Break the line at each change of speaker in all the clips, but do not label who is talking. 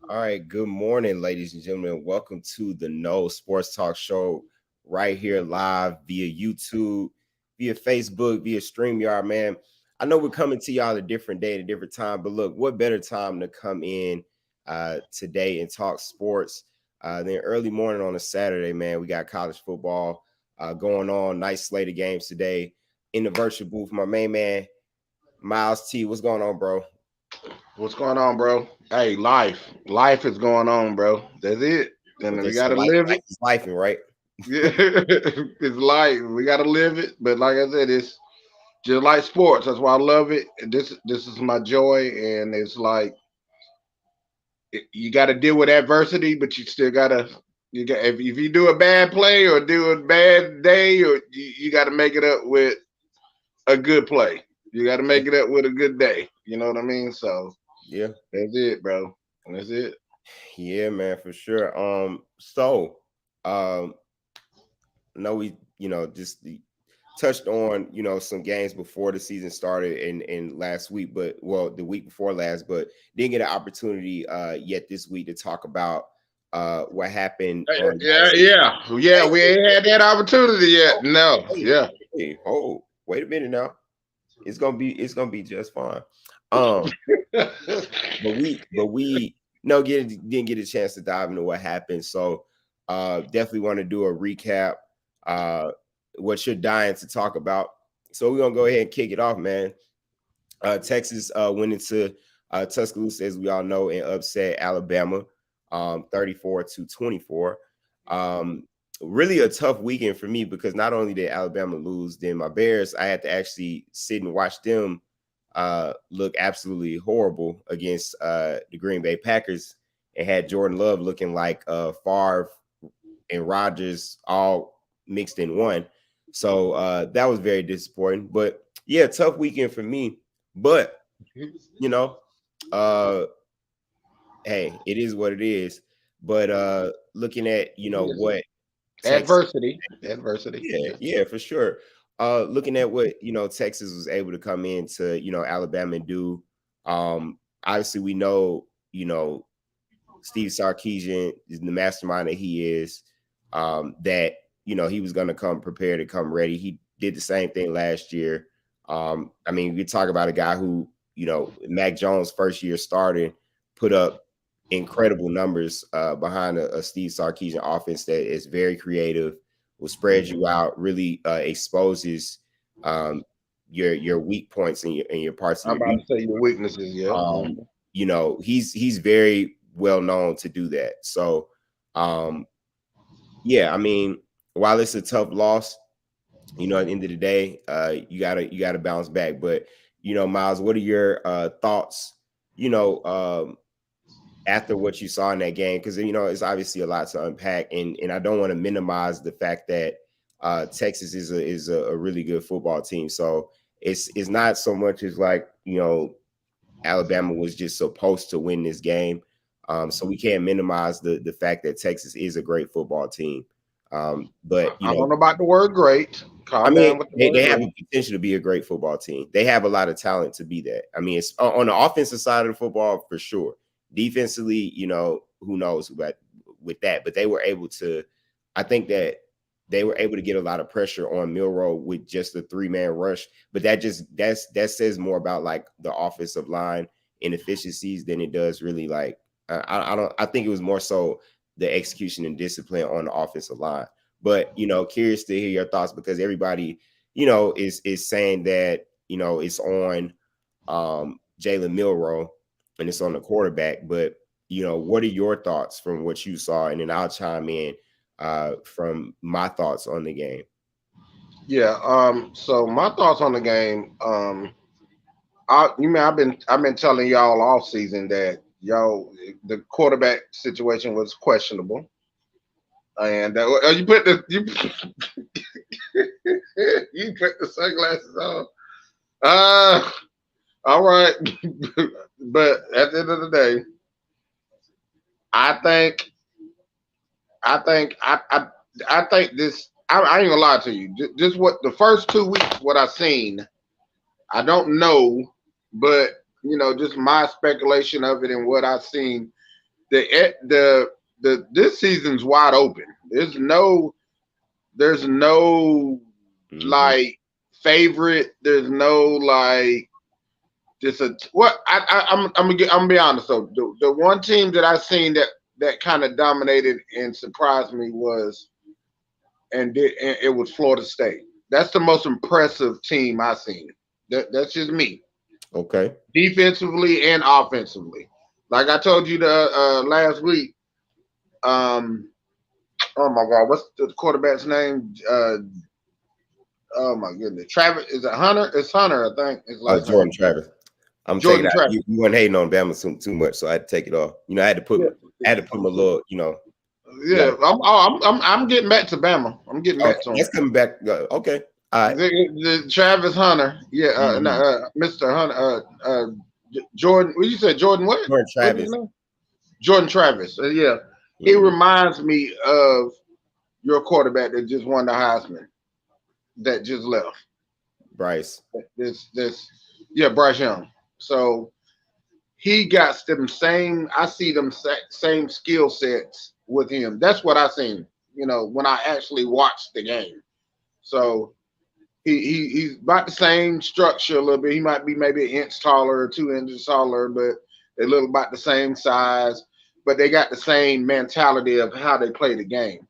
All right, good morning, ladies and gentlemen. Welcome to the No Sports Talk Show right here live via YouTube, via Facebook, via StreamYard, man. I know we're coming to y'all a different day at a different time, but look, what better time to come in today and talk sports than early morning on a Saturday, man. We got college football going on. Nice slate of games today. In the virtual booth, my main man, Miles T. What's going on, bro?
What's going on, bro? Hey, life is going on, bro. That's it.
What
And
they
we
say,
gotta
life,
live
life
it.
is life, right?
Yeah, it's life. We gotta live it. But like I said, it's just like sports. That's why I love it. And this is my joy. And it's like you got to deal with adversity, but you still gotta. You got if you do a bad play or do a bad day, or you got to make it up with a good play. You got to make it up with a good day. You know what I mean? So
Yeah.
that's it, bro. That's it.
Yeah, man, for sure. Um, know we, just touched on, some games before the season started and last week, but the week before last, but didn't get an opportunity yet this week to talk about what happened on
Yeah. We ain't had that opportunity yet. No,
hey,
yeah.
wait a minute now. It's gonna be just fine. Um, but we no didn't get a chance to dive into what happened. So definitely want to do a recap. Uh what you're dying to talk about. So we're gonna go ahead and kick it off, man. Texas went into Tuscaloosa, as we all know, and upset Alabama 34-24. Um, really a tough weekend for me because not only did Alabama lose, then my Bears, I had to actually sit and watch them look absolutely horrible against the Green Bay Packers and had Jordan Love looking like Favre and Rodgers all mixed in one. So that was very disappointing. But yeah, tough weekend for me. But you know, uh, hey, it is what it is. But looking at what Texas,
Adversity.
yeah,
Yeah.
yeah, for sure. Looking at what Texas was able to come into Alabama and do. Obviously, we know Steve Sarkisian is the mastermind that he is. That he was going to come prepared to come ready. He did the same thing last year. I mean, we talk about a guy who Mac Jones' first year starting put up incredible numbers behind a Steve Sarkisian offense that is very creative, will spread you out, really exposes your weak points and your parts of
I'm
your
about to say
defense.
your weaknesses. Yep.
Um, he's very well known to do that. So, um, yeah, I mean, while it's a tough loss, at the end of the day, you gotta bounce back. But Miles, what are your thoughts? You know, after what you saw in that game, because it's obviously a lot to unpack, and I don't want to minimize the fact that Texas is a really good football team. So it's not so much as like Alabama was just supposed to win this game. So we can't minimize the fact that Texas is a great football team. But
I don't know about the word great.
I
Calm
mean,
down with the
they
word
have
great.
a potential to be a great football team. They have a lot of talent to be that. I mean, it's on the offensive side of the football for sure. Defensively, who knows about with that, but they were able to. I think that they were able to get a lot of pressure on Milrow with just a 3-man rush. But that says more about like the offensive line inefficiencies than it does really like. I don't. I think it was more so the execution and discipline on the offensive line. But curious to hear your thoughts because everybody, is saying that it's on Jalen Milroe and it's on the quarterback. But what are your thoughts from what you saw? And then I'll chime in from my thoughts on the game.
Yeah. So my thoughts on the game. I've been telling y'all all season that the quarterback situation was questionable, and you put the you put the sunglasses on. All right, but at the end of the day, I think this. I ain't gonna lie to you. Just what the first 2 weeks, what I seen, I don't know, but just my speculation of it and what I've seen. This season's wide open. There's no like favorite. There's no like just a what. I'm gonna be honest though. The one team that I seen that kind of dominated and surprised me was and it was Florida State. That's the most impressive team I've seen. That's just me.
Okay.
Defensively and offensively. Like I told you the last week. Oh my God, what's the quarterback's name? Oh my goodness, Travis. Is it Hunter? It's Hunter, I think. It's like
Jordan Travis. I'm
Jordan
taking
Travis.
You weren't hating on Bama too much, so I had to take it off. I had to put him a little.
Yeah, I'm getting back to Bama. I'm getting back to him.
That's coming back. Okay. All right.
The Travis Hunter. Yeah, Mr. Hunter. Jordan. What you said? Jordan what?
Jordan Travis.
Jordan Travis. Yeah. He reminds me of your quarterback that just won the Heisman, that just left.
Bryce.
Bryce Young. So he got them same. I see them same skill sets with him. That's what I seen. When I actually watched the game. So he's about the same structure a little bit. He might be maybe an inch taller or 2 inches taller, but they look about the same size. But they got the same mentality of how they play the game.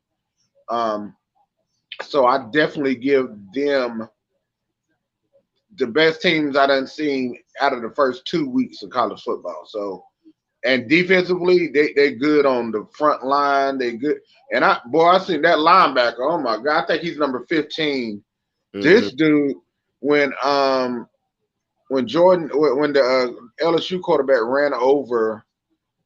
So I definitely give them the best teams I done seen out of the first 2 weeks of college football. So, and defensively, they good on the front line. They good. And I seen that linebacker. Oh my God, I think he's number 15. Mm-hmm. This dude, when the LSU quarterback ran over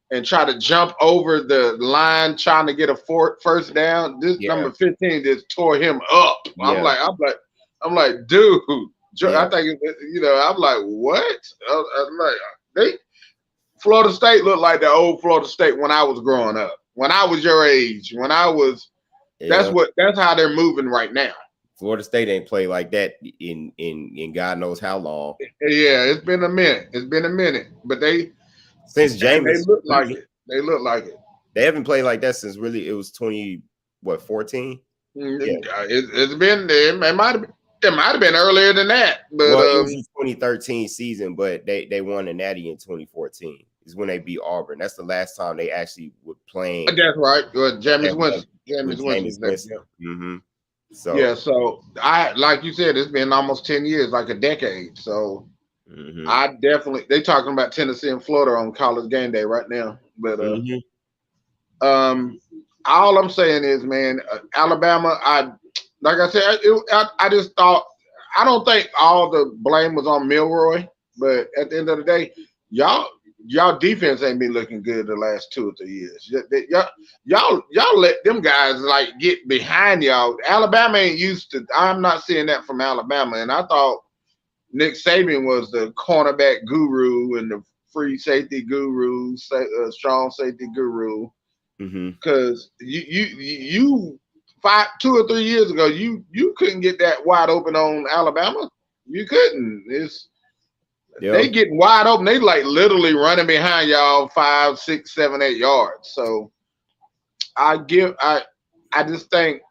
and try to jump over the line trying to get a first down. This number 15 just tore him up. Yeah. I'm like, dude. Yeah. I think I'm like, what? I'm like, Florida State looked like the old Florida State when I was growing up. When I was your age. When I was. Yeah. That's how they're moving right now.
Florida State ain't played like that in God knows how long.
Yeah, it's been a minute. But
since Jameis,
they look like it. They look like it.
They haven't played like that since really it was 14?
Yeah. It's been it might have been earlier than that. But
it was the 2013 season, but they won the Natty in 2014. Is when they beat Auburn. That's the last time they actually were playing.
That's right. Jameis Winston.
Mm-hmm. So
yeah, so I like you said, it's been almost 10 years, like a decade. So they talking about Tennessee and Florida on College Game Day right now. But all I'm saying is, man, Alabama. Like I said, I just thought I don't think all the blame was on Milroe, but at the end of the day, y'all defense ain't been looking good the last 2 or 3 years. Y'all let them guys like get behind y'all. Alabama ain't used to. I'm not seeing that from Alabama, and I thought Nick Saban was the cornerback guru and the free safety guru, strong safety guru. Because you 2 or 3 years ago, you couldn't get that wide open on Alabama. You couldn't. They getting wide open. They like literally running behind y'all 5, 6, 7, 8 yards. So I just think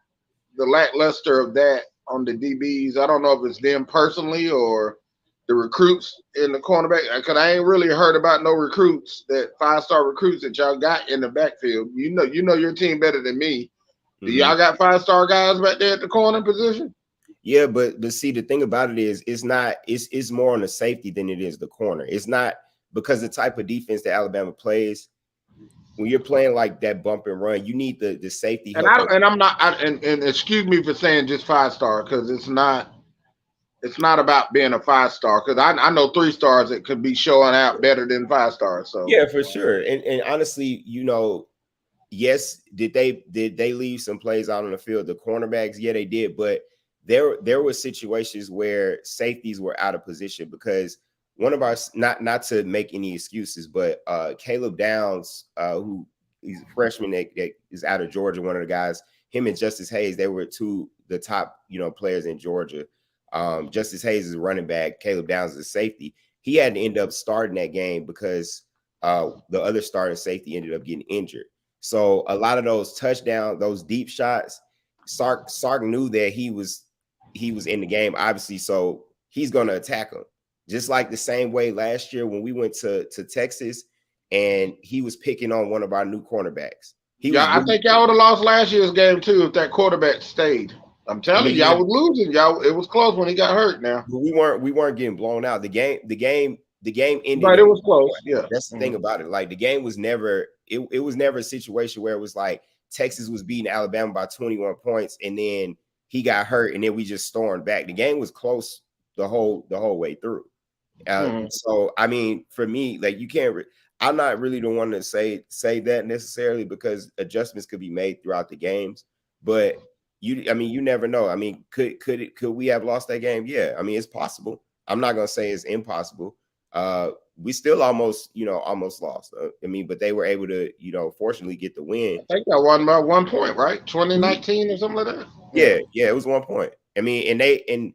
the lackluster of that on the DBs. I don't know if it's them personally or the recruits in the cornerback. Because I ain't really heard about no recruits, that 5-star recruits that y'all got in the backfield. You know your team better than me. Do y'all got 5-star guys back there at the corner position?
Yeah, but see, the thing about it is, it's more on the safety than it is the corner. It's not, because the type of defense that Alabama plays, when you're playing like that bump and run, you need the safety
And
help.
I'm not, and excuse me for saying just 5-star, because it's not about being a 5-star, because I know 3-stars that could be showing out better than 5-stars. So
Yeah, for sure. And honestly, yes, did they leave some plays out on the field? The cornerbacks, yeah, they did, but there were situations where safeties were out of position because one of our, not to make any excuses, but Caleb Downs, who he's a freshman that is out of Georgia, one of the guys, him and Justice Hayes, they were the top players in Georgia. Justice Hayes is a running back, Caleb Downs is a safety. He had to end up starting that game because the other starting safety ended up getting injured. So a lot of those touchdowns, those deep shots, Sark knew that he was in the game, obviously, so he's going to attack him. Just like the same way last year when we went to Texas and he was picking on one of our new cornerbacks.
I think y'all would have lost last year's game too if that quarterback stayed. I'm telling you, y'all was losing. It was close when he got hurt. Now,
but we weren't getting blown out. The game ended.
But it was close. Yeah,
that's the thing about it. Like, the game was never. It was never a situation where it was like Texas was beating Alabama by 21 points and then he got hurt and then we just stormed back. The game was close the whole way through. So I mean, for me, like, you can't. I'm not really the one to say that necessarily, because adjustments could be made throughout the games, but you never know. I mean, could we have lost that game? Yeah, I mean, it's possible. I'm not gonna say it's impossible. We still almost lost. I mean, but they were able to, fortunately get the win.
I think I won by 1 point, right? 2019 or something like that.
Yeah, it was 1 point. I mean, and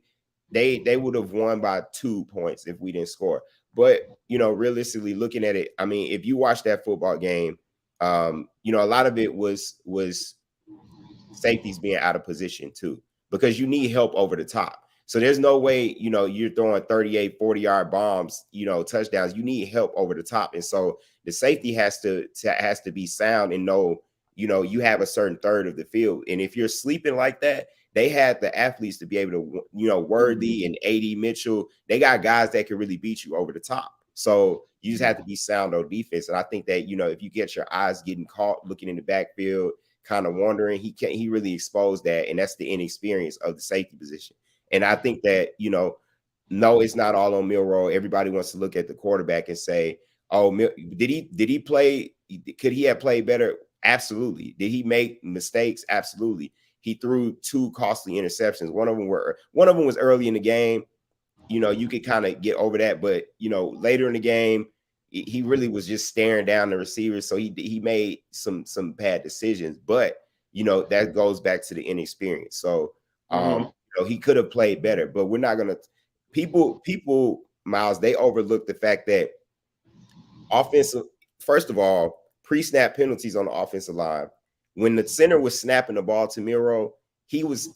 they would have won by 2 points if we didn't score. But realistically looking at it, I mean, if you watch that football game, a lot of it was safeties being out of position too, because you need help over the top. So there's no way, you're throwing 38, 40-yard bombs, touchdowns. You need help over the top. And so the safety has to be sound and know, you have a certain third of the field. And if you're sleeping like that, they had the athletes to be able to, Worthy and AD Mitchell, they got guys that can really beat you over the top. So you just have to be sound on defense. And I think that, if you get your eyes getting caught looking in the backfield, kind of wondering, he really exposed that. And that's the inexperience of the safety position. And I think that, no, it's not all on Milroe. Everybody wants to look at the quarterback and say, oh, did he play? Could he have played better? Absolutely. Did he make mistakes? Absolutely. He threw 2 costly interceptions. One of them was early in the game. You could kind of get over that, but later in the game, he really was just staring down the receivers. So he made some bad decisions. But that goes back to the inexperience. So he could have played better. But we're not gonna. People, Miles, they overlook the fact that offensive. First of all, pre-snap penalties on the offensive line. When the center was snapping the ball to Milroe, he's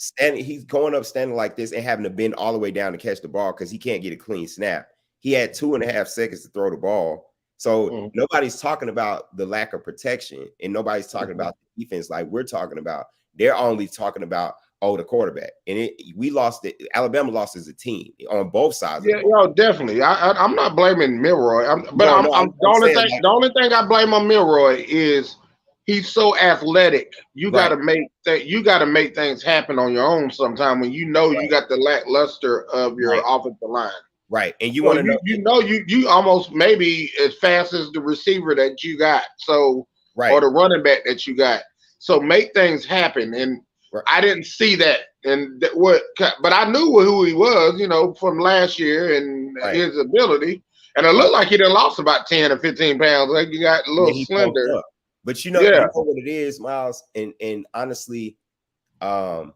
going up standing like this and having to bend all the way down to catch the ball because he can't get a clean snap. He had 2.5 seconds to throw the ball. So nobody's talking about the lack of protection, and nobody's talking about the defense like we're talking about. They're only talking about, the quarterback. And we lost it. Alabama lost as a team on both sides.
Yeah, definitely. I'm not blaming Milroe. The only thing I blame on Milroe is he's so athletic. You got to make things happen on your own sometime when you got the lackluster of your offensive line.
Right. And you want to
know you almost maybe as fast as the receiver that you got. So or the running back that you got. So make things happen. And I didn't see that. But I knew who he was, from last year and his ability. And it looked like he done lost about 10 or 15 pounds. Like he got a little slender.
But you know what it is, Miles, and honestly, I'm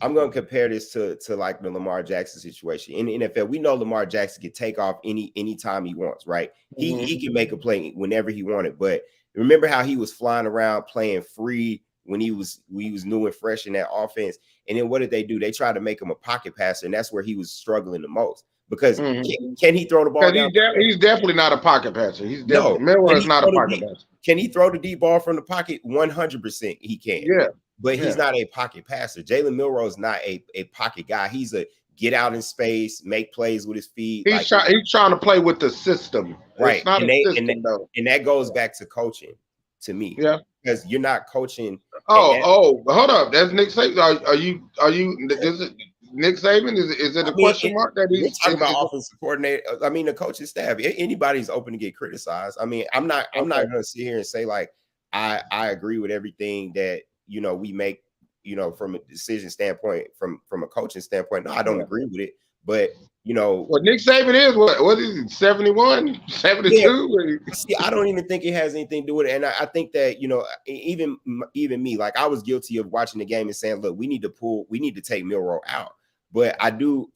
going to compare this to like the Lamar Jackson situation. In the NFL, we know Lamar Jackson can take off anytime he wants, right? He can make a play whenever he wanted. But remember how he was flying around playing free when he was new and fresh in that offense. And then what did they do? They tried to make him a pocket passer, and that's where he was struggling the most. Because can he throw the ball down?
He's definitely not a pocket passer. He's definitely Milroe is not a pocket passer.
Can he throw the deep ball from the pocket? 100% he can.
Yeah.
but he's
Yeah.
not a pocket passer. Jalen Milroe is not a pocket guy. He's a get out in space, make plays with his feet.
He's trying to play with the system.
Right.
It's not
And
a system though.
and that goes back to coaching to me.
Yeah.
Because you're not coaching.
Hold up. That's Nick Saban. Are you is it Nick Saban? Is it a question mark that
we're
he's
talking about offensive coordinator? I mean, the coaching staff. Anybody's open to get criticized. I mean, I'm not gonna sit here and say like I agree with everything that we make, from a decision standpoint, from a coaching standpoint. No, I don't agree with it. But
well, Nick Saban is what is he, 71, 72?
Yeah. See, I don't even think it has anything to do with it. And I think that, even me, like I was guilty of watching the game and saying, look, we need to take Milroe out. But I do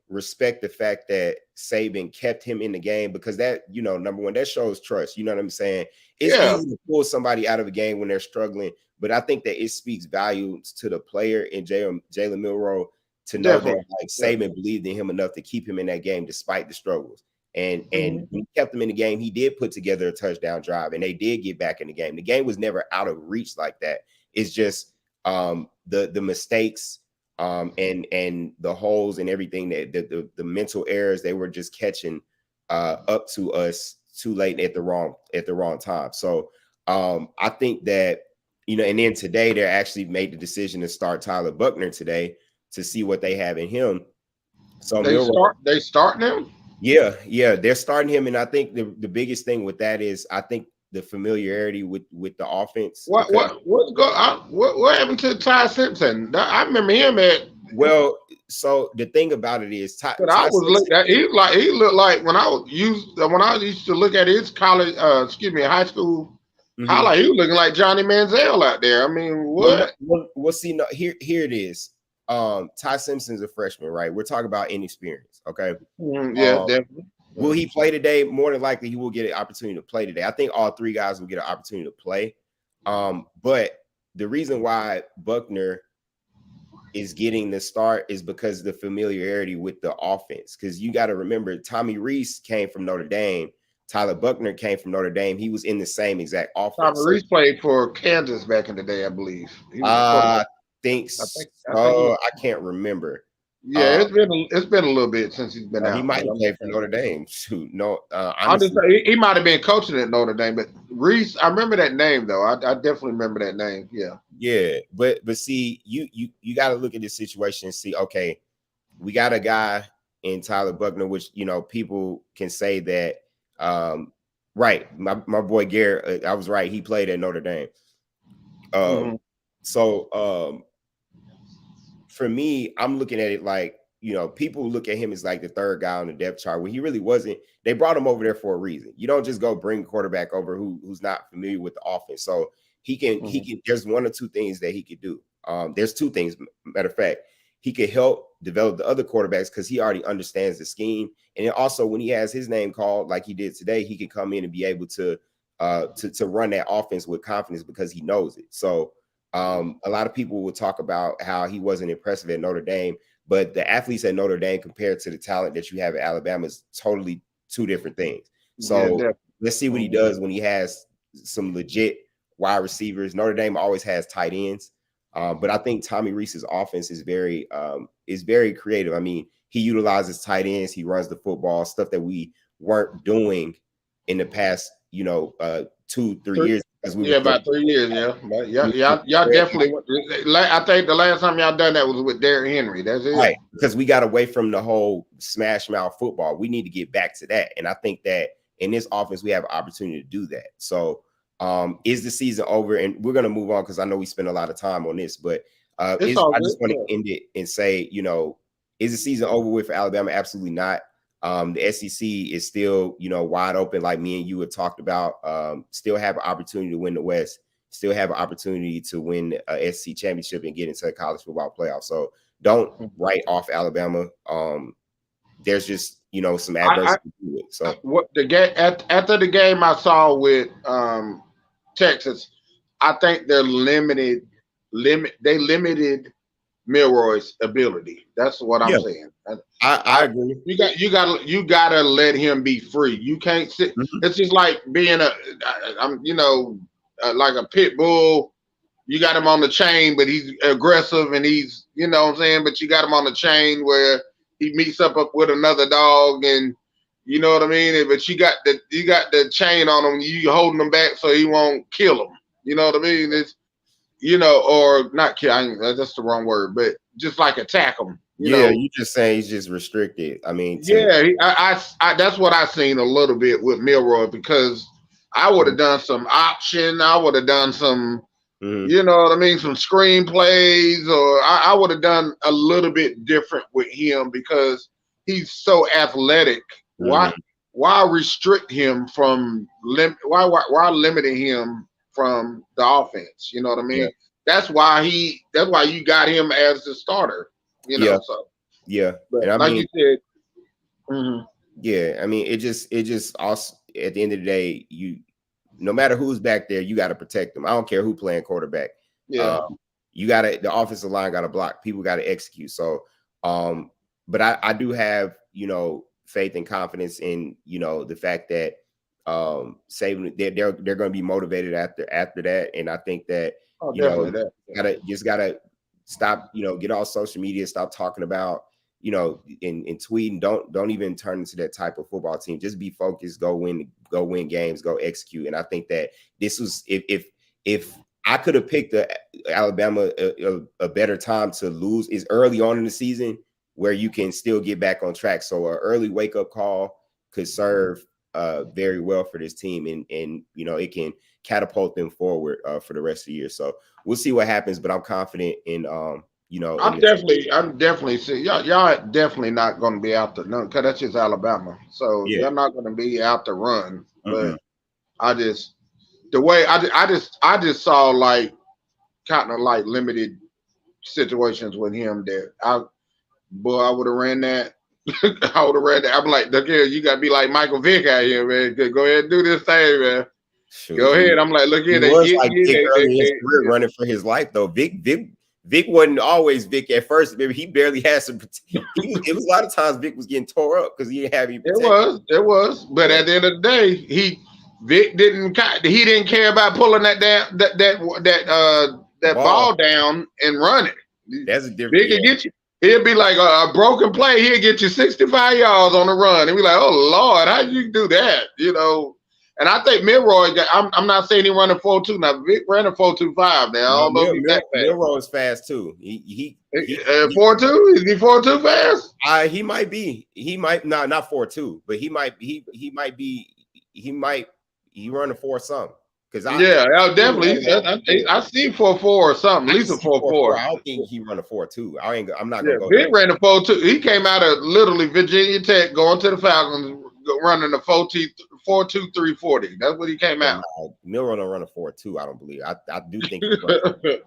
respect the fact that Saban kept him in the game, because that, number one, that shows trust. You know what I'm saying? It's easy to pull somebody out of a game when they're struggling, but I think that it speaks volumes to the player and Jalen Milroe to know that like Saban believed in him enough to keep him in that game despite the struggles. And when he kept him in the game, he did put together a touchdown drive, and they did get back in the game. The game was never out of reach like that. It's just the mistakes and the holes and everything, that the mental errors, they were just catching up to us too late at the wrong time. So I think that, and then today they actually made the decision to start Tyler Buchner today to see what they have in him. So
they starting him?
Yeah, they're starting him, and I think the biggest thing with that is I think the familiarity with the offense.
What happened to Ty Simpson? I remember him at.
Well, so the thing about it is,
he looked like when I used to look at his college, high school highlight, he was looking like Johnny Manziel out there. I mean, what?
We'll see. No, here it is. Ty Simpson's a freshman, right? We're talking about inexperience, okay?
Definitely.
Will he play today? More than likely, he will get an opportunity to play today. I think all three guys will get an opportunity to play. But the reason why Buchner is getting the start is because of the familiarity with the offense. Because you got to remember, Tommy Rees came from Notre Dame. Tyler Buchner came from Notre Dame. He was in the same exact offense.
Tommy Rees played for Kansas back in the day, I believe.
I think so. I can't remember.
Yeah, it's been a little bit since he's been out.
He might have played for Notre Dame. Shoot, no.
He might have been coaching at Notre Dame, but Reese, I remember that name though. I definitely remember that name. Yeah.
Yeah, but see, you got to look at this situation and see. Okay, we got a guy in Tyler Buchner, which people can say that. Right, my boy Garrett, I was right. He played at Notre Dame. So for me, I'm looking at it like, people look at him as like the third guy on the depth chart when he really wasn't. They brought him over there for a reason. You don't just go bring a quarterback over who's not familiar with the offense. So he can, there's one or two things that he could do. There's two things. Matter of fact, he could help develop the other quarterbacks because he already understands the scheme. And then also when he has his name called like he did today, he can come in and be able to run that offense with confidence because he knows it. So a lot of people will talk about how he wasn't impressive at Notre Dame, but the athletes at Notre Dame compared to the talent that you have at Alabama is totally two different things. So let's see what he does when he has some legit wide receivers. Notre Dame always has tight ends, but I think Tommy Rees's offense is very creative. I mean, he utilizes tight ends, he runs the football, stuff that we weren't doing in the past, 2-3 years.
About 3 years, y'all definitely. I think the last time y'all done that was with Derrick Henry. That's it,
right? Because we got away from the whole smash mouth football. We need to get back to that, and I think that in this offense we have an opportunity to do that. So, is the season over? And we're gonna move on because I know we spend a lot of time on this, but I just want to end it and say, is the season over with for Alabama? Absolutely not. The SEC is still, wide open, like me and you had talked about. Still have an opportunity to win the West. Still have an opportunity to win a SEC championship and get into the college football playoff. So don't write off Alabama. There's just some adversity to it. So
after the game I saw with Texas, I think they limited Milroy's ability. That's what I'm saying.
I agree.
You gotta let him be free. You can't sit. It's just like being like a pit bull. You got him on the chain, but he's aggressive and he's, you know what I'm saying? But you got him on the chain where he meets up with another dog and you know what I mean? But you got the chain on him, you holding him back so he won't kill him. You know what I mean? It's or not kill, that's the wrong word, but just like attack him.
You just saying he's just restricted. I mean,
I that's what I seen a little bit with Milroy because I would have done some option. I would have done some, you know what I mean, some screenplays, or I would have done a little bit different with him because he's so athletic. Why restrict him from why limiting him from the offense? You know what I mean? That's why you got him as the starter. So
but I mean,
you said,
yeah, I mean, it just also at the end of the day, no matter who's back there, you got to protect them. I don't care who playing quarterback. You got to, the offensive line got to block. People got to execute. So, but I do have, faith and confidence in, the fact that Saban, they're going to be motivated after that. And I think that, gotta stop, get off social media, stop talking about, and tweeting. Don't even turn into that type of football team. Just be focused, go win games, go execute. And I think that this was, if I could have picked Alabama a better time to lose is early on in the season where you can still get back on track. So an early wake up call could serve very well for this team, and it can catapult them forward for the rest of the year. So we'll see what happens, but I'm confident in I'm
definitely see y'all definitely not going to be out there because that's just Alabama. So you're not going to be out the run. But I just saw like kind of like limited situations with him that I would have ran that. I would have ran that. I'm like, look here, you got to be like Michael Vick out here, man. Go ahead and do this thing, man. Sure. Go ahead. I'm like, look here.
He was like Vic early in his career running for his life, though. Vic wasn't always Vic at first. Maybe he barely had some. It was a lot of times Vic was getting tore up because he didn't have any protection.
It was. But at the end of the day, Vic didn't care about pulling that ball down and running.
That's a different.
Vic can get you. He'll be like a broken play. He'll get you 65 yards on the run, and be like, "Oh Lord, how did you do that?" And I think Milroy, I'm not saying he running 4.2 now. Vic ran a 4.25 now. I don't know if he's that fast.
Milroy is fast too. He
4.2? Is he 4.2 fast?
He might be. He might not 4.2, but he might be. He run a 4 something.
Definitely. I see 4.4 or something. At least a 4.4.
I don't think he run a 4.2. I'm not gonna go.
Vic ran a 4.2. He came out of literally Virginia Tech, going to the Falcons, running a 4.2 340. That's what he came out.
Milroy don't run a 4.2. I don't believe. I do think.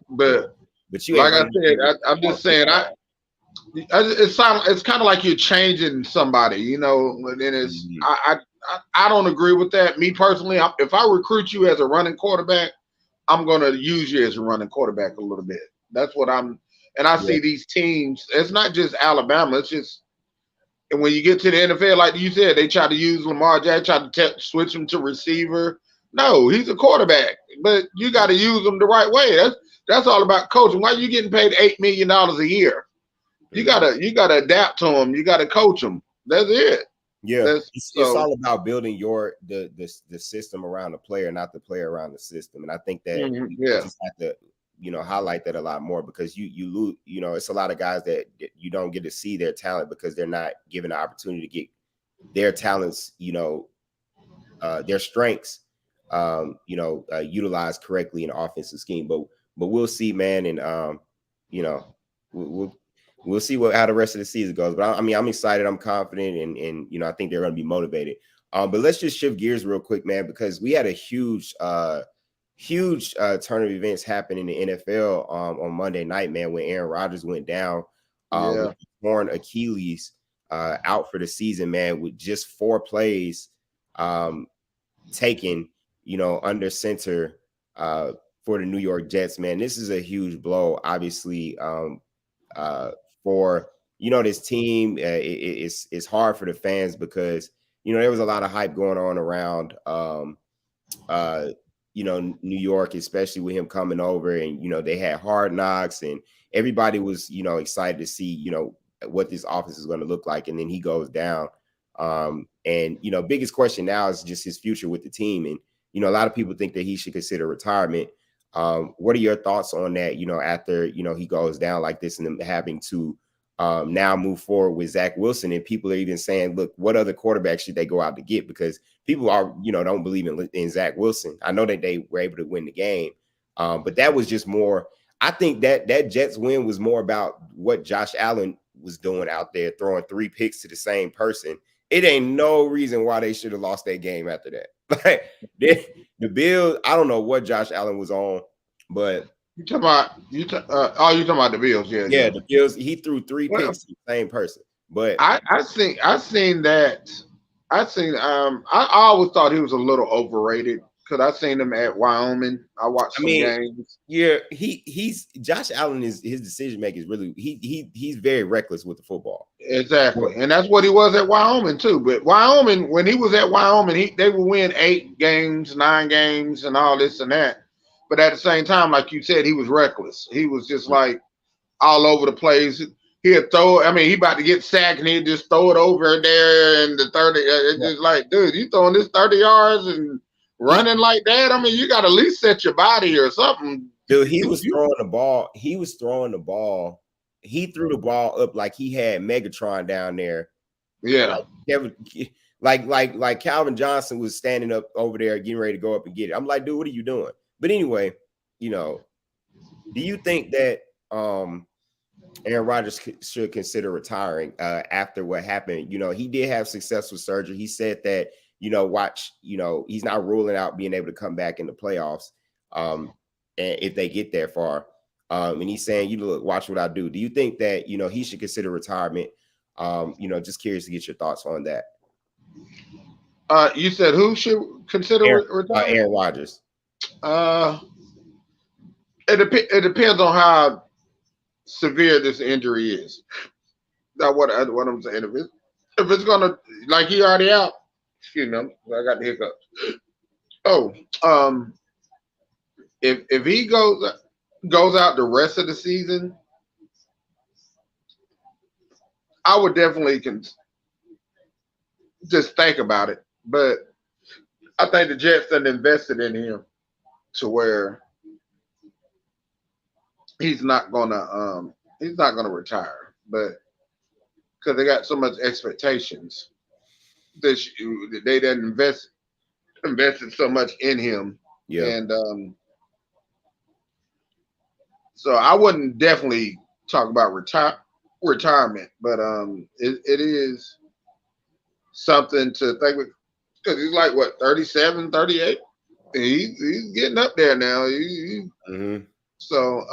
but you, like I said, I'm just saying. It's kind of like you're changing somebody, and it's I don't agree with that. Me personally, if I recruit you as a running quarterback, I'm going to use you as a running quarterback a little bit. That's what I'm. And I see these teams. It's not just Alabama. It's just. And when you get to the NFL, like you said, they try to use Lamar Jackson, try to switch him to receiver. No, he's a quarterback, but you got to use him the right way. That's all about coaching. Why are you getting paid $8 million a year? You gotta adapt to him. You gotta coach him. That's it.
Yeah, it's all about building the system around the player, not the player around the system. And I think that you just have to highlight that a lot more because you lose. It's a lot of guys that you don't get to see their talent because they're not given the opportunity to get their talents, their strengths, utilized correctly in the offensive scheme. But we'll see, man, and we'll see how the rest of the season goes. But I'm excited. I'm confident, and I think they're going to be motivated. But let's just shift gears real quick, man, because we had a huge turn of events happen in the NFL on Monday night, man, when Aaron Rodgers went down with torn Achilles, out for the season, man, with just 4 plays taken, under center for the New York Jets, man. This is a huge blow, obviously, for this team. It's hard for the fans because there was a lot of hype going on around New York, especially with him coming over, and they had Hard Knocks, and everybody was excited to see what this offense is going to look like, and then he goes down. And biggest question now is just his future with the team, and a lot of people think that he should consider retirement. What are your thoughts on that? After he goes down like this, and then having to now move forward with Zach Wilson, and people are even saying, look, what other quarterback should they go out to get? Because people are, don't believe in Zach Wilson. I know that they were able to win the game, but that was just more. I think that Jets win was more about what Josh Allen was doing out there, throwing 3 picks to the same person. It ain't no reason why they should have lost that game after that. Like the Bills, I don't know what Josh Allen was on, but
you talking about the Bills?
Yeah, the Bills. He threw 3 picks to the same person. But
I seen that. I always thought he was a little overrated because I seen him at Wyoming. I watched some games.
Yeah, he's Josh Allen his decision making is really he's very reckless with the football.
Exactly, and that's what he was at Wyoming too. But Wyoming, when he was at Wyoming, they would win 8 games, 9 games, and all this and that. But at the same time, like you said, he was reckless. He was just like all over the place. He'd throw. I mean, he about to get sacked, and he'd just throw it over there in the 30. It's just like, dude, you throwing this 30 yards and running like that? I mean, you got to at least set your body or something.
Dude, he was throwing the ball. He threw the ball up like he had Megatron down there.
Yeah.
Like Calvin Johnson was standing up over there getting ready to go up and get it. I'm like, dude, what are you doing? But anyway, do you think that Aaron Rodgers should consider retiring after what happened? He did have successful surgery. He said that, he's not ruling out being able to come back in the playoffs and if they get that far. And he's saying, look, watch what I do. Do you think that, he should consider retirement? Just curious to get your thoughts on that.
You said who should consider retirement?
Aaron Rodgers.
It depends on how severe this injury is. Now, what I'm saying, if it's gonna, like, he already out. Excuse me, I got the hiccups. Oh, if he goes out the rest of the season, I would definitely just think about it. But I think the Jets have invested in him to where he's not gonna retire, but because they got so much expectations, they didn't invested so much in him.
Yeah.
And so I wouldn't definitely talk about retirement, but it is something to think with, because he's like, what, 37, 38? He's getting up there now.
Mm-hmm.
So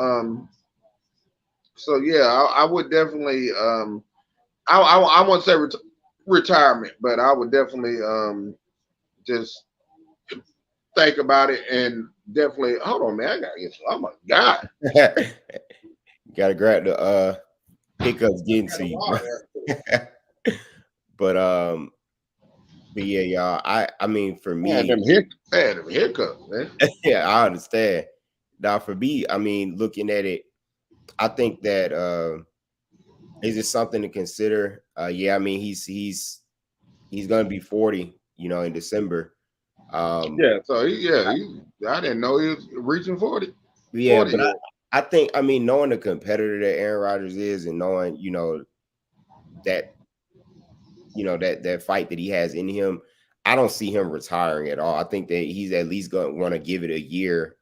yeah, I would definitely I won't say retirement, but I would definitely just think about it and definitely hold on, man. I gotta get some. Oh my god.
Gotta grab the hiccups getting to you. But yeah, y'all. I mean, for me,
them hiccups, man.
Yeah, I understand. Now, for me, I mean, looking at it, I think that is it something to consider? Yeah, I mean, he's gonna be 40, in December.
Yeah, so I didn't know he was reaching 40.
Yeah, 40. But I think, I mean, knowing the competitor that Aaron Rodgers is, and knowing, that that fight that he has in him, I don't see him retiring at all. I think that he's at least going to want to give it a year,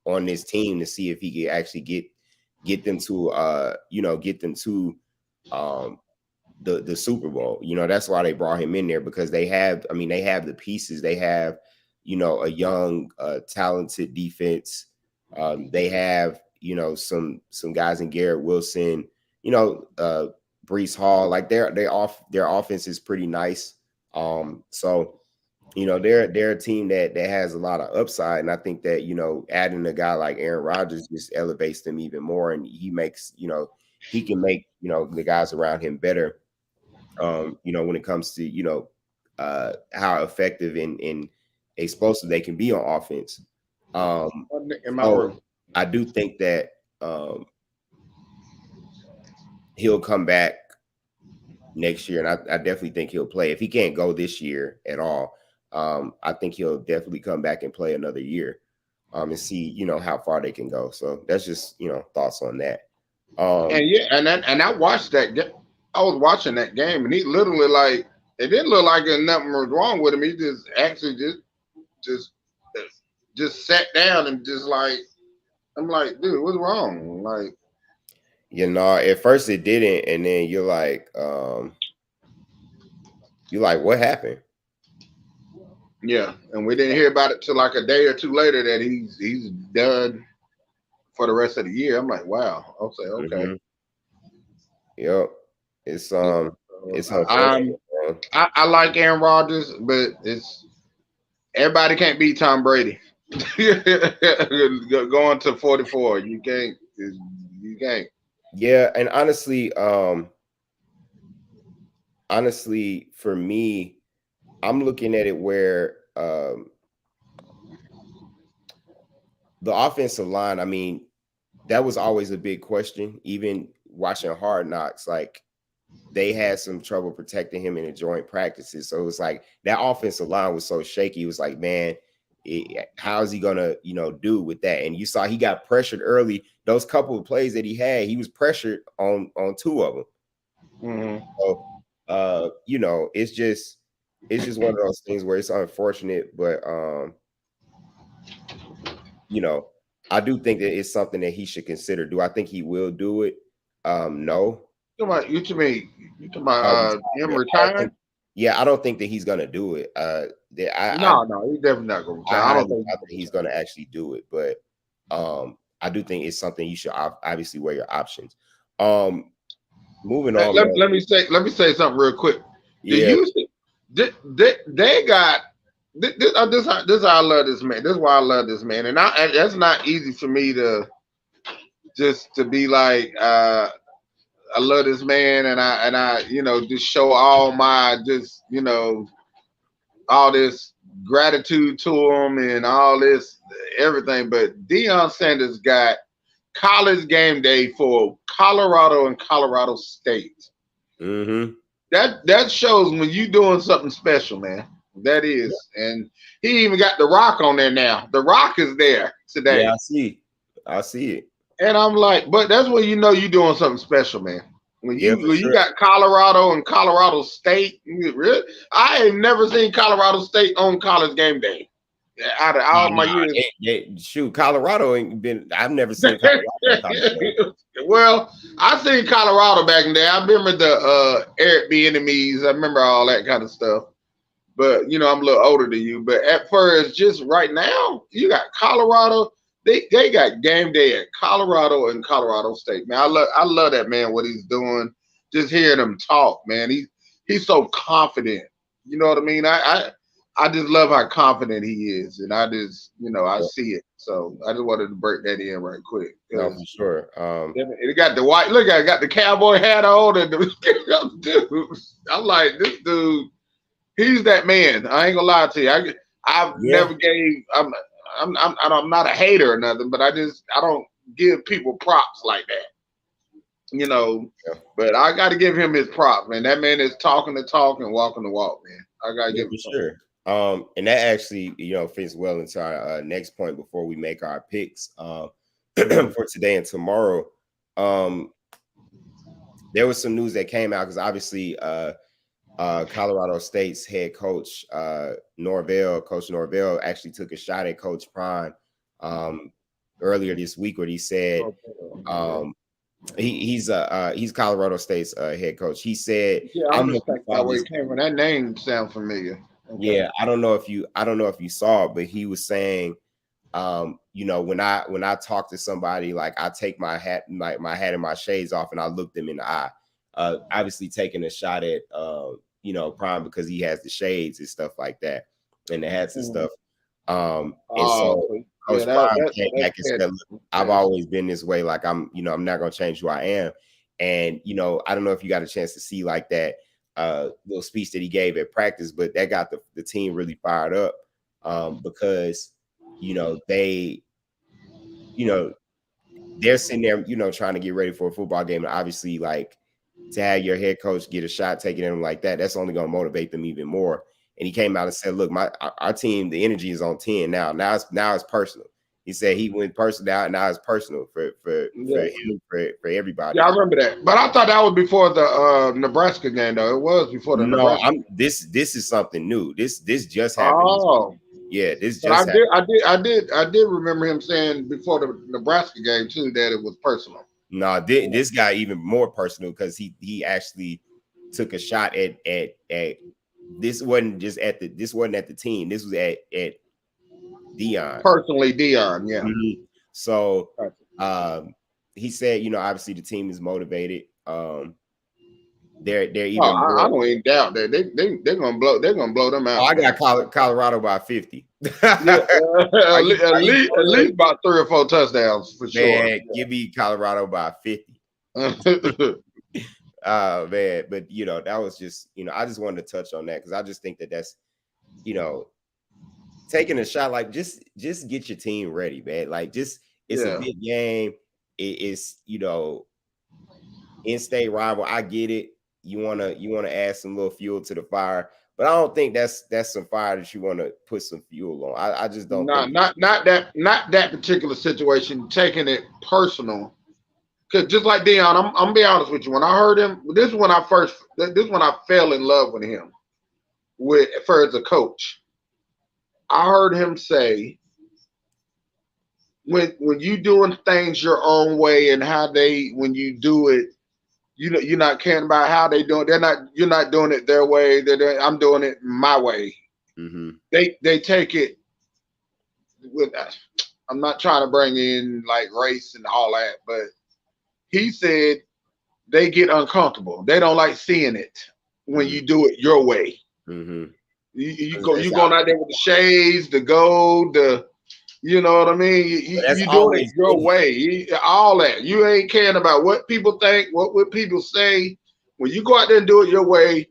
on this team to see if he can actually get them to the Super Bowl. That's why they brought him in there, because they have the pieces. They have, a young, talented defense. They have, some guys in Garrett Wilson, Breece Hall. Like their offense is pretty nice. So they're a team that has a lot of upside, and I think that adding a guy like Aaron Rodgers just elevates them even more, and he makes he can make the guys around him better. When it comes to how effective and explosive they can be on offense.
In my
So
room.
I do think that he'll come back next year, and I definitely think he'll play. If he can't go this year at all, I think he'll definitely come back and play another year, and see, you know, how far they can go. So that's just, you know, thoughts on that.
And yeah, and I watched that. I was watching that game, and he literally like it didn't look like nothing was wrong with him. He just actually just sat down and just like I'm like, dude, what's wrong? Like,
you know, at first it didn't, and then you're like, what happened?
yeah, and we didn't hear about it till like a day or two later that he's done for the rest of the year. I'm like, wow. I'll say, okay.
Mm-hmm. Yep. It's
I like Aaron Rodgers, but it's everybody can't beat Tom Brady. Going to 44, you can't. You can't.
Yeah, and honestly, for me, I'm looking at it where the offensive line, I mean, that was always a big question. Even watching Hard Knocks, like they had some trouble protecting him in the joint practices. So it was like that offensive line was so shaky. It was like, man, how is he gonna, you know, do with that? And you saw he got pressured early. Those couple of plays that he had, he was pressured on two of them.
Mm-hmm.
So you know, it's just one of those things where it's unfortunate, but you know, I do think that it's something that he should consider. Do I think he will do it? No.
You talking about him retiring?
I don't think that he's gonna do it.
No, he's definitely not gonna retire. I don't think
he's gonna actually do it, but I do think it's something you should obviously weigh your options. Moving on.
Let me say something real quick.
Yeah.
They got this is how I love this man. This is why I love this man, and that's not easy for me to just to be like I love this man, and I you know just show all my just you know all this gratitude to him and all this everything. But Deion Sanders got college game day for Colorado and Colorado State.
Mm-hmm.
That shows when you doing something special, man. That is, and he even got The Rock on there now. The Rock is there today.
Yeah, I see it.
And I'm like, but that's when you know you're doing something special, man. When you got Colorado and Colorado State, really, I ain't never seen Colorado State on college game day. Out of all my years,
shoot, Colorado ain't been. I've never seen Colorado.
Well, I seen Colorado back in the day. I remember the Eric Bieniemy. I remember all that kind of stuff. But you know, I'm a little older than you. But at first, just right now, you got Colorado. They got game day at Colorado and Colorado State. Man, I love that man. What he's doing, just hearing him talk, man. He's so confident. You know what I mean? I just love how confident he is, and I just you know I see it. So I just wanted to break that in right quick.
No, for sure.
It got the white. Look, I got the cowboy hat on, and dude, I'm like this dude. He's that man. I ain't gonna lie to you. I've never gave. I'm not a hater or nothing, but I don't give people props like that. You know, but I got to give him his props, man. That man is talking the talk and walking the walk, man. I got to give him
sure. And that actually, you know, fits well into our next point before we make our picks for today and tomorrow. There was some news that came out because obviously Colorado State's head coach Coach Norvell actually took a shot at Coach Prime earlier this week, where he said he's Colorado State's head coach. He said,
I'm just that name sounds familiar.
Okay. Yeah, I don't know if you saw it, but he was saying, you know, when I talk to somebody, like I take my hat and my shades off and I look them in the eye. Obviously taking a shot at you know, Prime because he has the shades and stuff like that, and the hats and stuff. And so Coach Prime came back and said, "Look, I've always been this way. Like I'm not gonna change who I am." And you know, I don't know if you got a chance to see like that little speech that he gave at practice, but that got the team really fired up. because they, they're sitting there, trying to get ready for a football game, and obviously, like, to have your head coach get a shot taken at them like that, that's only going to motivate them even more. And he came out and said, "Look, our team, the energy is on 10 now. Now it's personal." He said he went personal out, and now it's personal for him, for everybody.
Yeah, I remember that. But I thought that was before the Nebraska game, though. It was before the Nebraska.
This is something new. This just happened.
Oh,
yeah, this
but
just happened.
I did remember him saying before the Nebraska game too that it was personal.
No, this guy even more personal, because he actually took a shot at this wasn't at the team. This was at Deion.
Personally, Deion, yeah.
Mm-hmm. So he said, obviously the team is motivated. They're even more.
I don't even doubt that they're gonna blow them out.
I got Colorado by 50.
Yeah, at least about 3 or 4 touchdowns for sure.
Man, give me Colorado by 50. Man, but that was just, I just wanted to touch on that, because I just think that's, taking a shot, like, just get your team ready, man. Like, just, it's a big game. It's in-state rival. I get it. You wanna add some little fuel to the fire, but I don't think that's some fire that you want to put some fuel on. I just don't.
Not that particular situation. Taking it personal, because just like Deion, I'm gonna be honest with you. When I heard him, this is when I fell in love with him, as a coach. I heard him say, when you doing things your own way, and when you do it, you're not caring about how they doing. You're not doing it their way. I'm doing it my way.
Mm-hmm.
They take it with. I'm not trying to bring in like race and all that, but he said they get uncomfortable. They don't like seeing it when you do it your way.
Mm-hmm.
You going out there with the shades, the gold, you know what I mean? You doing it your way. All that. You ain't caring about what people think, what would people say. When you go out there and do it your way,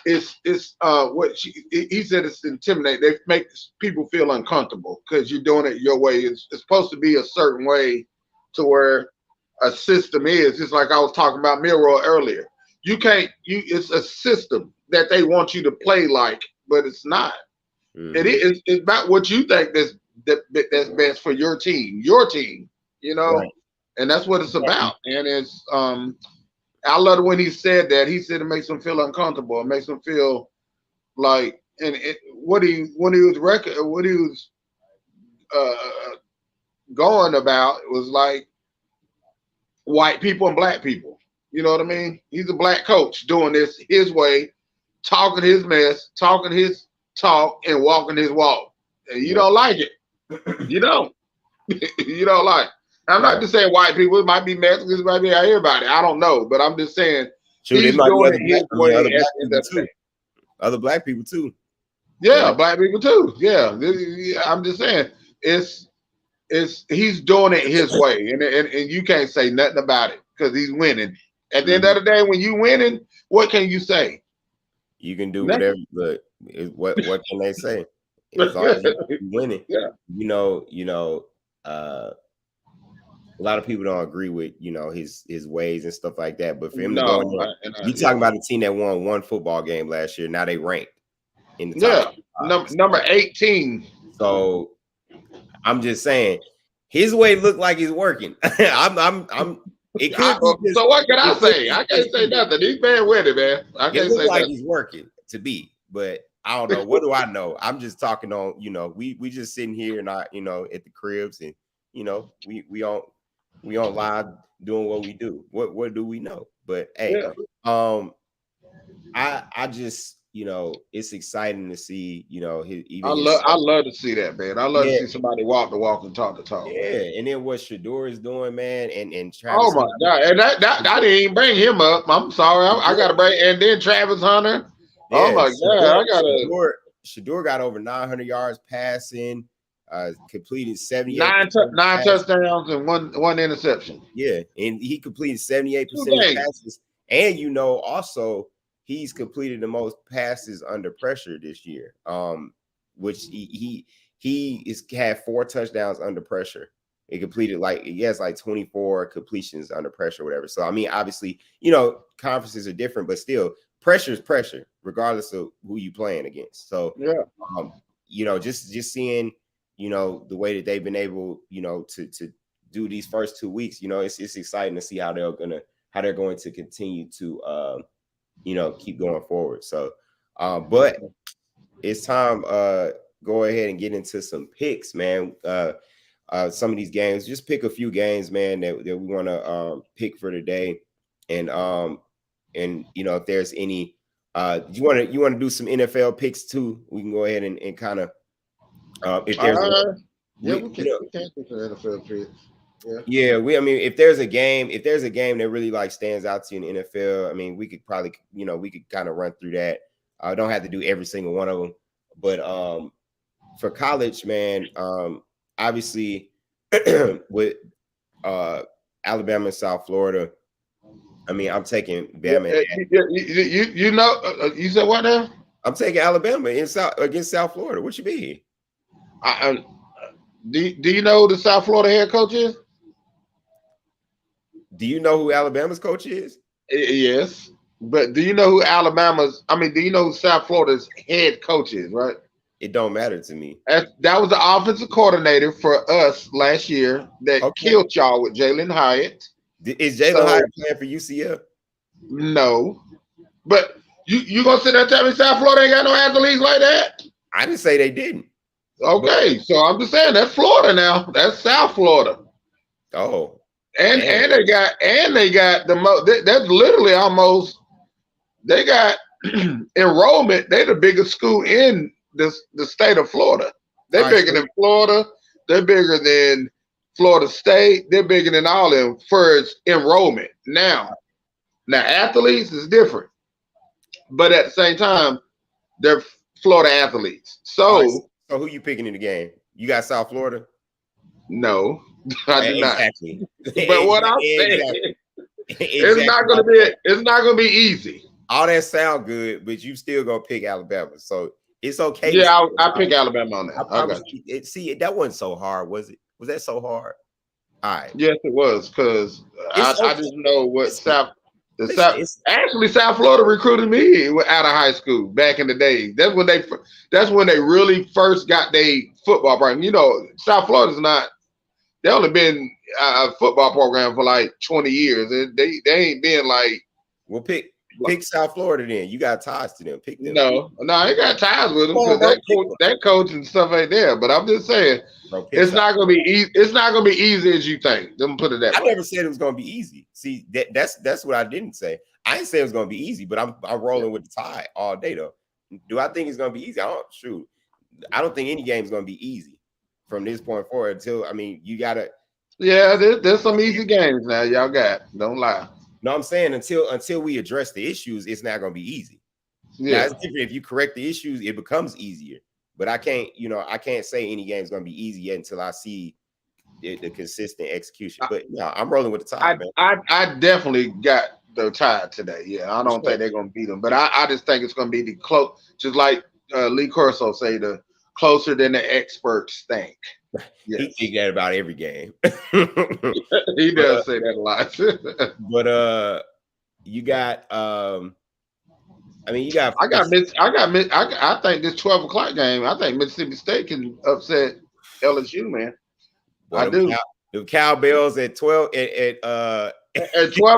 it's what he said, it's intimidating. They make people feel uncomfortable because you're doing it your way. It's supposed to be a certain way to where a system is. Just like I was talking about Milroy earlier. It's a system that they want you to play like, but it's not. Mm-hmm. It's about what you think that's best for your team, right. And that's what it's about. And it's I love it when he said that. He said it makes them feel uncomfortable. It makes them feel like, and what he was going about was like white people and black people. You know what I mean? He's a black coach doing this his way, talking his mess, talking his talk, and walking his walk. And you don't like it. You don't. You don't like it. I'm not just saying white people. It might be Mexicans, it might be everybody. I don't know. But I'm just saying he's doing it his way.
Other black people too.
Yeah, black people too. Yeah. I'm just saying he's doing it his way. And you can't say nothing about it because he's winning. At the end of the day, when you winning, what can you say?
You can do whatever, but what can they say? As long as you're winning,
yeah.
A lot of people don't agree with his ways and stuff like that. But for him to go in there, you talking about a team that won one football game last year. Now they ranked in the top.
Number 18.
So I'm just saying, his way looked like he's working. It could
so what can I say? I can't say nothing. He's been winning, man. I can't say
like he's working to be, but I don't know. What do I know? I'm just talking on, we just sitting here and at the cribs, and we on live doing what we do. What do we know? But hey, I just it's exciting to see
I love to see that, man. I love to see somebody walk the walk and talk the talk.
Yeah, man. And then what Shedeur is doing, man, and
Travis. Oh my God, and that I didn't even bring him up. I'm sorry, I got to bring, and then Travis Hunter. Yeah, oh my God,
Shedeur got over 900 yards passing. Completed 78
nine touchdowns and one interception.
Yeah, and he completed 78% of passes. And also he's completed the most passes under pressure this year. which he is had 4 touchdowns under pressure. He completed he has like 24 completions under pressure, or whatever. So I mean, obviously, conferences are different, but still, pressure is pressure, regardless of who you playing against. So just seeing, the way that they've been able, to do these first 2 weeks, it's exciting to see how they're going to continue to keep going forward. So but it's time go ahead and get into some picks, man. Some of these games, just pick a few games, man, that we want to pick for today. And if there's any you want to do some NFL picks too, we can go ahead and kind of if there's
we can pick some NFL picks.
Yeah, I mean, if there's a game that really stands out to you in the NFL, I mean, we could probably, we could kind of run through that. I don't have to do every single one of them, but for college, man, obviously with Alabama and South Florida, I mean, I'm taking Bama.
You said what now?
I'm taking Alabama against South Florida. What you mean?
Do you know who the South Florida head coach is?
Do you know who Alabama's coach is?
Yes, but do you know who do you know who South Florida's head coach is, right?
It don't matter to me.
That was the offensive coordinator for us last year that killed y'all with Jalen Hyatt.
Is Jalen Hyatt playing for UCF?
No. But you gonna sit there and tell me South Florida ain't got no athletes like that?
I didn't say they didn't.
Okay, so I'm just saying that's Florida now. That's South Florida.
Oh.
And they got the most. That's literally almost. They got enrollment. They're the biggest school in the state of Florida. They're bigger than Florida. They're bigger than Florida State. They're bigger than all of them for its enrollment. Now athletes is different, but at the same time, they're Florida athletes. So
who you picking in the game? You got South Florida?
No. I do
exactly.
not. But what I'm saying, it's not gonna be easy.
All that sound good, but you still gonna pick Alabama, so it's okay.
Yeah, I pick Alabama on that.
See, that wasn't so hard, was it? Was that so hard? All right.
Yes, it was, because I just know what South Florida recruited me out of high school back in the day. That's when they really first got their football program. South Florida's not. They only been a football program for like 20 years. They ain't been like.
Well, pick South Florida then. You got ties to them. Pick them.
No, I ain't got ties with them because that coach and stuff ain't there. But I'm just saying, it's not gonna be easy. It's not gonna be easy as you think. Let me put it that way.
I never said it was gonna be easy. See, that's what I didn't say. I didn't say it was gonna be easy, but I'm rolling with the tie all day though. Do I think it's gonna be easy? I don't think any game is gonna be easy from this point forward until you gotta. Yeah,
there's some easy games now. Y'all got. Don't lie.
No, I'm saying until we address the issues, it's not gonna be easy. Yeah, now, it's different. If you correct the issues, it becomes easier. But I can't say any game's gonna be easy yet until I see the consistent execution. But no, I'm rolling with the tie.
I definitely got the tie today. Yeah, I don't think they're gonna beat them, but I just think it's gonna be the close, just like Lee Corso say, the closer than the experts think.
Yes. He think that about every game.
He does say that a lot.
But you got
I think this 12 o'clock game, I think Mississippi State can upset LSU, man.
Well, I do. The Cowbells at 12 at
12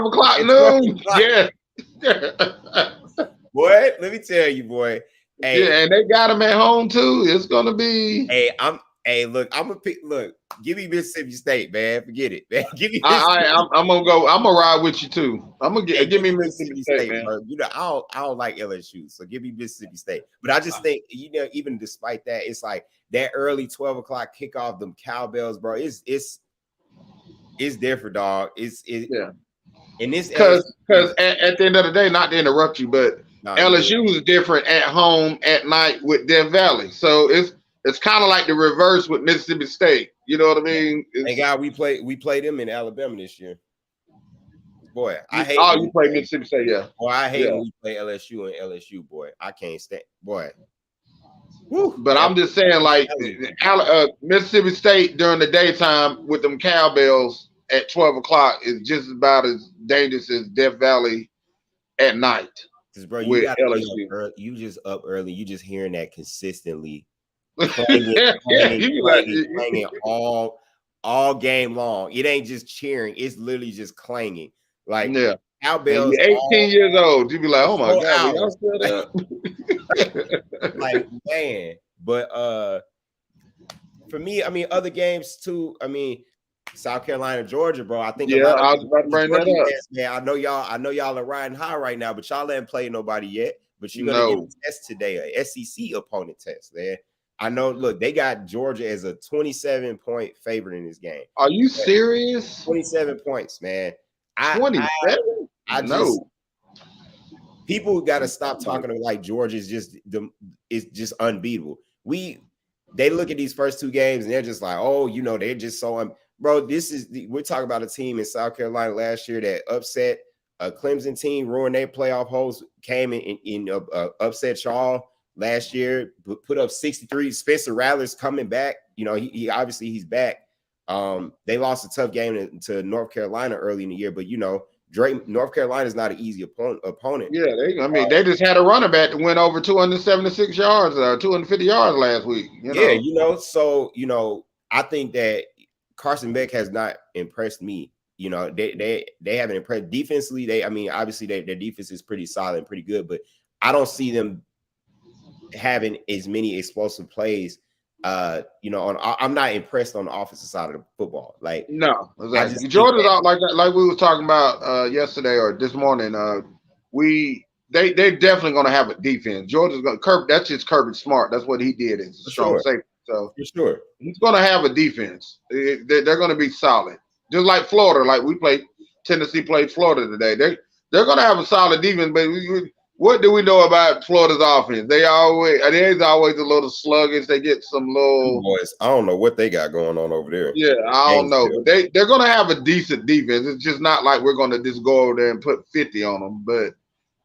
o'clock noon. Yeah.
Boy, let me tell you, boy.
Hey, yeah, and they got them at home too. It's gonna be.
Look, I'm gonna pick. Look, give me Mississippi State, man. Forget it, man. Give me.
I'm gonna go. I'm gonna ride with you too. I'm gonna give me Mississippi State, man.
Bro. I don't like LSU, so give me Mississippi State. But I just think, even despite that, it's like that early 12 o'clock kickoff, them Cowbells, bro. It's different, dog.
Yeah.
And this
because at the end of the day, not to interrupt you, but LSU is different at home at night with Death Valley, so it's kind of like the reverse with Mississippi State. You know what I mean?
Hey, God, we played them in Alabama this year. Boy, I hate.
Oh, you play Mississippi State, yeah.
Boy, I hate when we play LSU and LSU. Boy, I can't stand. Boy, Woo,
But I'm just saying, like Mississippi State during the daytime with them cowbells at 12 o'clock is just about as dangerous as Death Valley at night.
Because bro, you
with
got to be
LSU.
up early. You just up early. You just hearing that consistently, clanging all game long. It ain't just cheering. It's literally just clanging. Like cowbells.
You're 18 years old. You be like, oh my god, y'all still up?
Like man, but for me, I mean, other games too. I mean, South Carolina, Georgia, bro. I think
I was about to bring that up.
Yeah, I know y'all are riding high right now, but y'all haven't played nobody yet. But you're gonna get a test today, a SEC opponent test, man. I know. Look, they got Georgia as a 27-point favorite in this game.
Are you serious?
27 points, man.
27?
People got to stop talking like Georgia is just unbeatable. They look at these first two games and they're just like, oh, you know, they're just so bro. We're talking about a team in South Carolina last year that upset a Clemson team, ruined their playoff hopes, came in upset y'all last year, put up 63. Spencer Rattler's coming back. You know, he obviously he's back. They lost a tough game to North Carolina early in the year, but you know, North Carolina is not an easy opponent.
Yeah, they just had a running back that went over 276 yards or 250 yards last week.
Yeah, you know, so you know, I think that Carson Beck has not impressed me. You know, they haven't impressed defensively. Obviously their defense is pretty solid and pretty good, but I don't see them having as many explosive plays. You know, I'm not impressed on the offensive side of the football. Like,
no, exactly. Georgia's out like that, like we was talking about yesterday or this morning. They're definitely going to have a defense. Georgia's going to that's just Kirby Smart. That's what he did. It's a strong safety. So
for sure, he's
going to have a defense. They're going to be solid, just like Florida. Like Tennessee played Florida today. They're going to have a solid defense, but what do we know about Florida's offense? There's always a little sluggish. They get some little
boys. I don't know what they got going on over there.
Yeah, I don't know. But they're going to have a decent defense. It's just not like we're going to just go over there and put 50 on them. But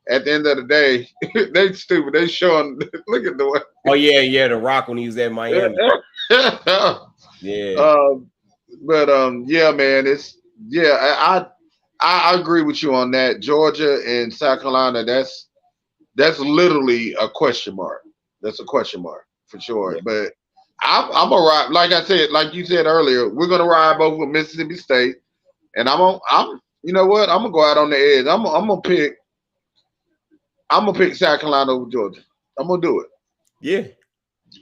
at the end of the day, they stupid. They showing. Look at the way.
Oh yeah, The Rock when he was at Miami.
Yeah. Yeah, man. I agree with you on that. Georgia and South Carolina. That's literally a question mark. That's a question mark for sure. Yeah. But I'm gonna ride, like I said, like you said earlier, we're gonna ride both with Mississippi State, and you know what? I'm gonna go out on the edge. I'm gonna pick South Carolina over Georgia. I'm gonna do it.
Yeah,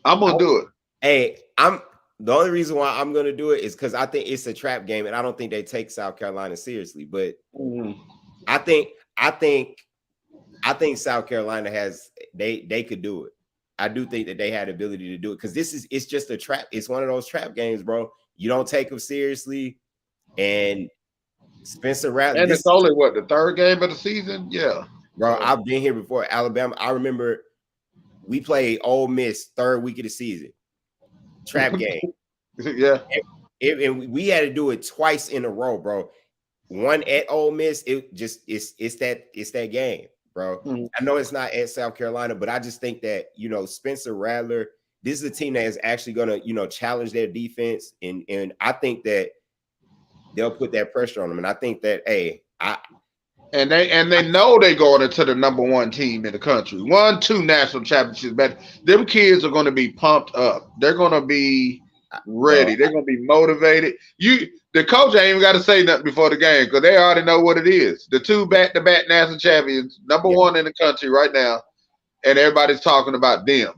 I'm gonna do it.
Hey, the only reason why I'm gonna do it is because I think it's a trap game, and I don't think they take South Carolina seriously. But I think South Carolina they could do it. I do think that they had the ability to do it because it's just a trap. It's one of those trap games, bro. You don't take them seriously, and Spencer Rattler.
And it's only the third game of the season. Yeah,
bro. I've been here before. Alabama. I remember we played Ole Miss third week of the season. Trap game.
Yeah,
and we had to do it twice in a row, bro. One at Ole Miss. It's that game. Bro, I know it's not at South Carolina, but I just think that, you know, Spencer Rattler, this is a team that is actually going to, you know, challenge their defense. And I think that they'll put that pressure on them. And I think that,
and they know they're going into the number one team in the country. 2 national championships. But them kids are going to be pumped up. They're going to be ready. They're going to be motivated. The coach ain't even got to say nothing before the game because they already know what it is. The 2 back-to-back national champions, number one in the country right now, and everybody's talking about them.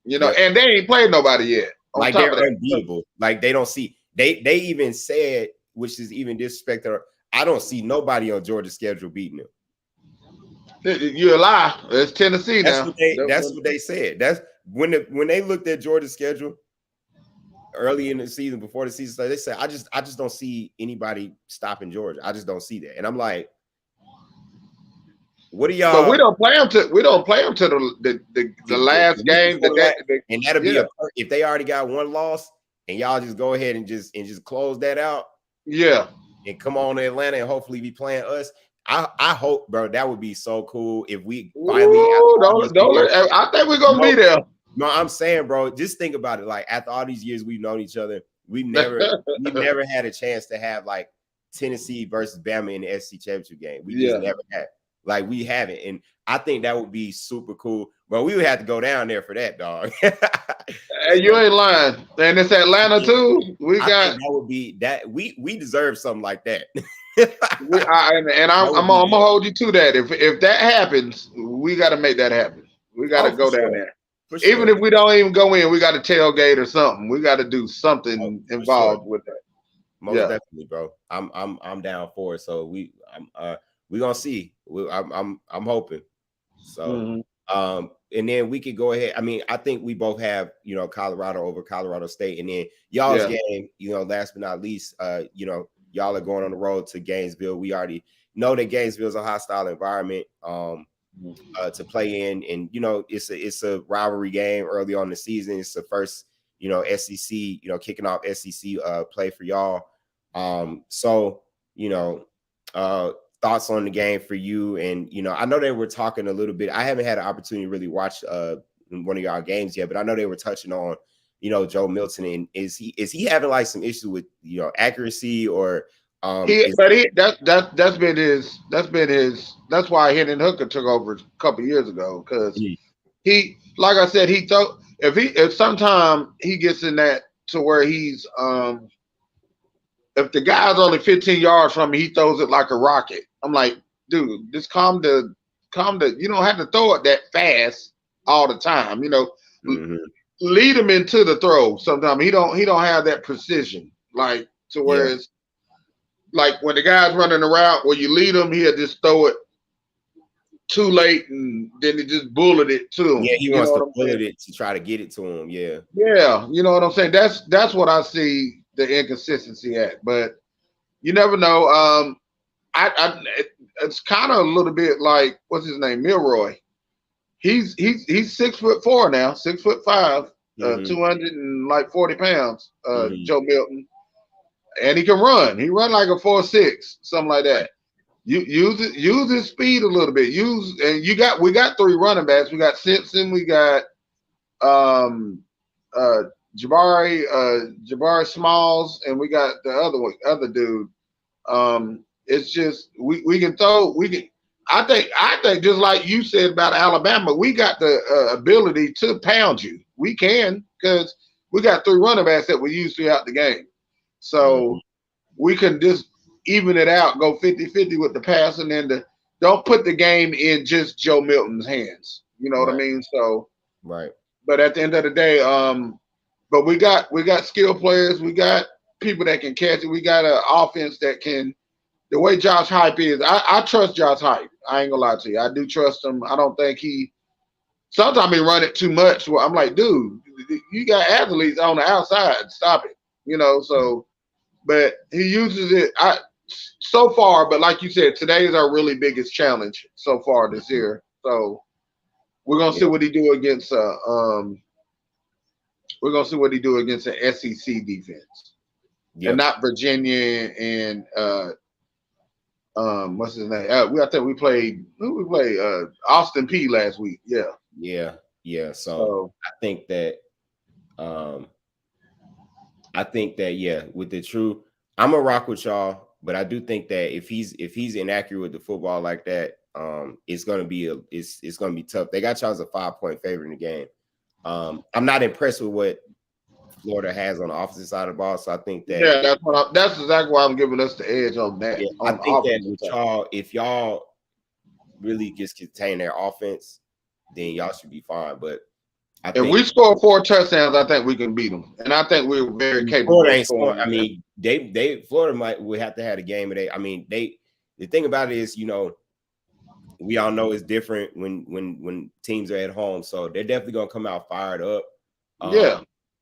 You know, and they ain't played nobody yet.
Like they're unbeatable. Like they don't see. They even said, which is even disrespectful. I don't see nobody on Georgia's schedule beating them.
You're a lie. It's Tennessee now.
That's what they said. That's when they looked at Georgia's schedule early in the season, before the season started, they said, I just don't see anybody stopping Georgia. I just don't see that. And I'm like, what do y'all?
But we don't play them to the last game.
And that'll be if they already got one loss, and y'all just go ahead and just close that out.
Yeah.
And come on to Atlanta and hopefully be playing us. I hope, bro, that would be so cool if we finally.
I think we're gonna be there.
No, I'm saying, bro, just think about it. Like after all these years we've known each other, we never had a chance to have like Tennessee versus Bama in the SEC championship game. We just never had. Like we haven't, and I think that would be super cool. But we would have to go down there for that, dog.
Hey, you ain't lying. And it's Atlanta too.
I think that would be that we deserve something like that.
I'm gonna hold you to that. If that happens, we got to make that happen. We got to go down there. Sure. Even if we don't even go in, we got to tailgate or something. We got to do something involved with that.
Most definitely, bro. I'm down for it. So we gonna see. I'm hoping. So and then we could go ahead. I mean, I think we both have Colorado over Colorado State, and then y'all's game. Last but not least, y'all are going on the road to Gainesville. We already know that Gainesville is a hostile environment to play in, and it's a rivalry game early on in the season. It's the first SEC kicking off SEC play for y'all. So thoughts on the game for you, and I know they were talking a little bit. I haven't had an opportunity to really watch one of y'all games yet, but I know they were touching on Joe Milton, and is he having like some issues with accuracy or that's been his that's why Hendon Hooker took over a couple years ago, because he, like I said, if sometime he gets in that to where he's if the guy's only 15 yards from me, he throws it like a rocket. I'm like, dude, just calm the you don't have to throw it that fast all the time, lead him into the throw. Sometimes he don't have that precision, like to where it's like when the guy's running around, where you lead him, he'll just throw it too late, and then he just bullet it to him. Yeah, he wants to bullet it to try to get it to him. Yeah,
you know what I'm saying. That's what I see the inconsistency at. But you never know. It's kind of a little bit like, what's his name, Milroy. He's 6'4" now, 6'5", 240 pounds. Joe Milton, and he can run. He run like a 4.6, something like that. Use his speed a little bit. We got 3 running backs. We got Simpson. We got Jabari Smalls, and we got the other dude. It's just we can throw. I think just like you said about Alabama, we got the ability to pound you. We can, because we got 3 running backs that we use throughout the game. So we can just even it out, go 50-50 with the pass, and then don't put the game in just Joe Milton's hands. You know what I mean? So but at the end of the day, but we got skilled players. We got people that can catch it. We got an offense that can. The way Josh Hype is, I trust Josh Hype. I ain't gonna lie to you. I do trust him. I don't think sometimes he run it too much. Well, I'm like, dude, you got athletes on the outside. Stop it. So, but he uses it so far. But like you said, today is our really biggest challenge so far this year. So we're gonna see what he do against we're gonna see what he do against the SEC defense, and not Virginia and what's his name? I think we played Austin P last week.
Yeah. So I think that with the true, I'm gonna rock with y'all, but I do think that if he's inaccurate with the football like that, it's gonna be tough. They got y'all as a 5-point favorite in the game. I'm not impressed with what Florida has on the opposite side of the ball, so I think that
that's exactly why I'm giving us the edge on that.
Yeah, I think that with y'all, if y'all really just contain their offense, then y'all should be fine. But
if we score 4 touchdowns, I think we can beat them, and I think we're very capable.
I mean, Florida would have to have a game of day. I mean, the thing about it is, we all know it's different when teams are at home, so they're definitely gonna come out fired up.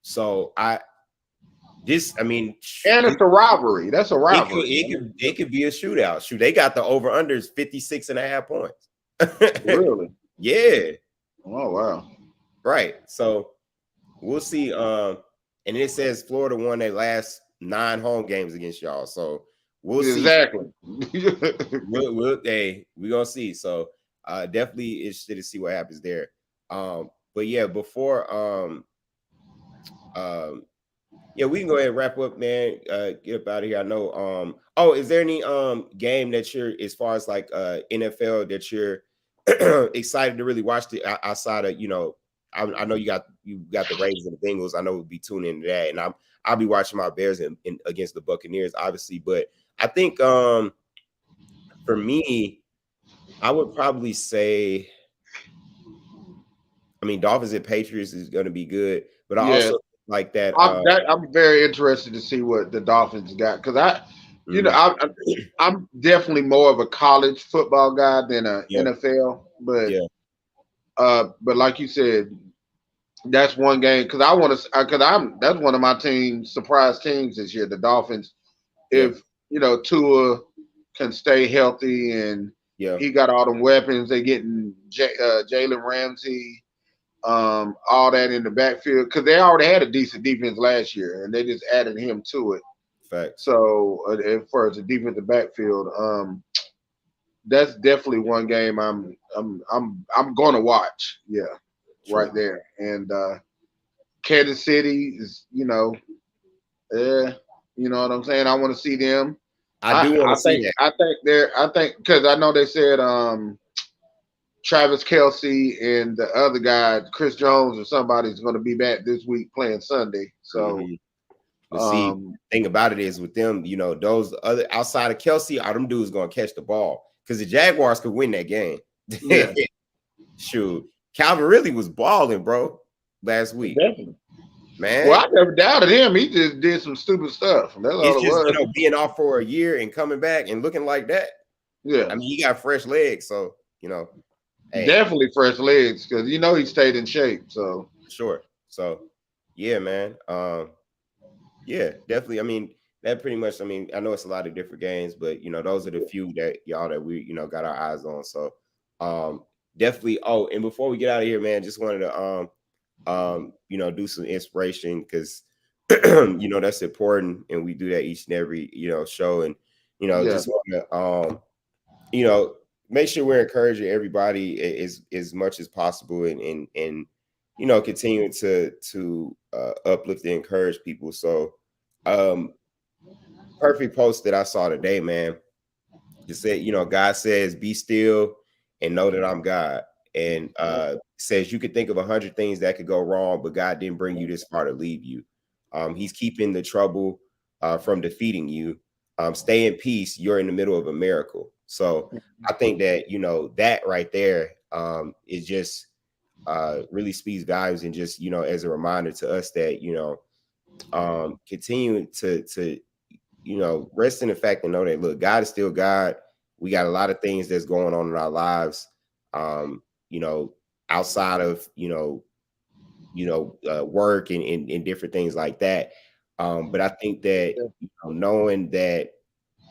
So and it's a rivalry. That's a rivalry.
It
could be a shootout. Shoot, they got the over unders 56.5 points.
Really?
Yeah.
Oh wow.
Right. So we'll see. And it says Florida won their last 9 home games against y'all. So we'll see.
Exactly.
We're gonna see. So definitely interested to see what happens there. but yeah, before um yeah, we can go ahead and wrap up, man. Get up out of here. I know. Oh, is there any game that you're, as far as like NFL, that you're excited to really watch outside of, I know you got the Ravens and the Bengals. I know we'll be tuning into that, and I'll be watching my Bears in against the Buccaneers, obviously. But I think for me, I would probably say, I mean, Dolphins and Patriots is going to be good, but I
Yeah,
also like that.
I'm very interested to see what the Dolphins got because
Mhm.
I'm definitely more of a college football guy than a
Yeah,
NFL.
yeah,
But like you said, that's one game because I want to because I'm that's one of my teams surprise teams this year, the Dolphins.
yeah,
If Tua can stay healthy and
yeah.
he got all the weapons, they getting Jalen Ramsey, all that in the backfield because they already had a decent defense last year and they just added him to it.
Facts.
So as far as the defensive backfield, that's definitely one game I'm gonna watch. Yeah, right
True.
there. And Kansas City is, you know what I'm saying. I want to see them.
I
I
do want
I
to see
think
that.
I think they're I think because I know they said Travis Kelsey and the other guy Chris Jones or somebody's going to be back this week playing Sunday. So
Hmm. But see,
um
thing about it is with them, those other outside of Kelsey, all them dudes gonna catch the ball because the Jaguars could win that game.
yeah,
Shoot, Calvin really was balling, bro, last week,
definitely. Well,
man.
I never doubted him. He just did some stupid stuff. That's all
It's
it
just
was.
being off for a year and coming back and looking like that.
Yeah,
I mean, he got fresh legs, so hey,
definitely fresh legs because he stayed in shape. So
sure. So yeah, man. Yeah, definitely. I mean, that pretty much. I mean, I know it's a lot of different games, but those are the few that y'all that we got our eyes on. So, um, definitely. Oh, and before we get out of here, man, just wanted to do some inspiration because that's important, and we do that each and every show, and
yeah,
just want to you know make sure we're encouraging everybody as much as possible, and continuing to uplift and encourage people. So um, perfect post that I saw today, man. It said, God says, "Be still and know that I'm God." And says you could think of 100 things that could go wrong, but God didn't bring you this far to leave you. He's keeping the trouble from defeating you. Stay in peace. You're in the middle of a miracle. So I think that that right there is just really speaks values, and just as a reminder to us that continue to rest in the fact and know that, look, God is still God. We got a lot of things that's going on in our lives, um, outside of work and different things like that. But I think that knowing that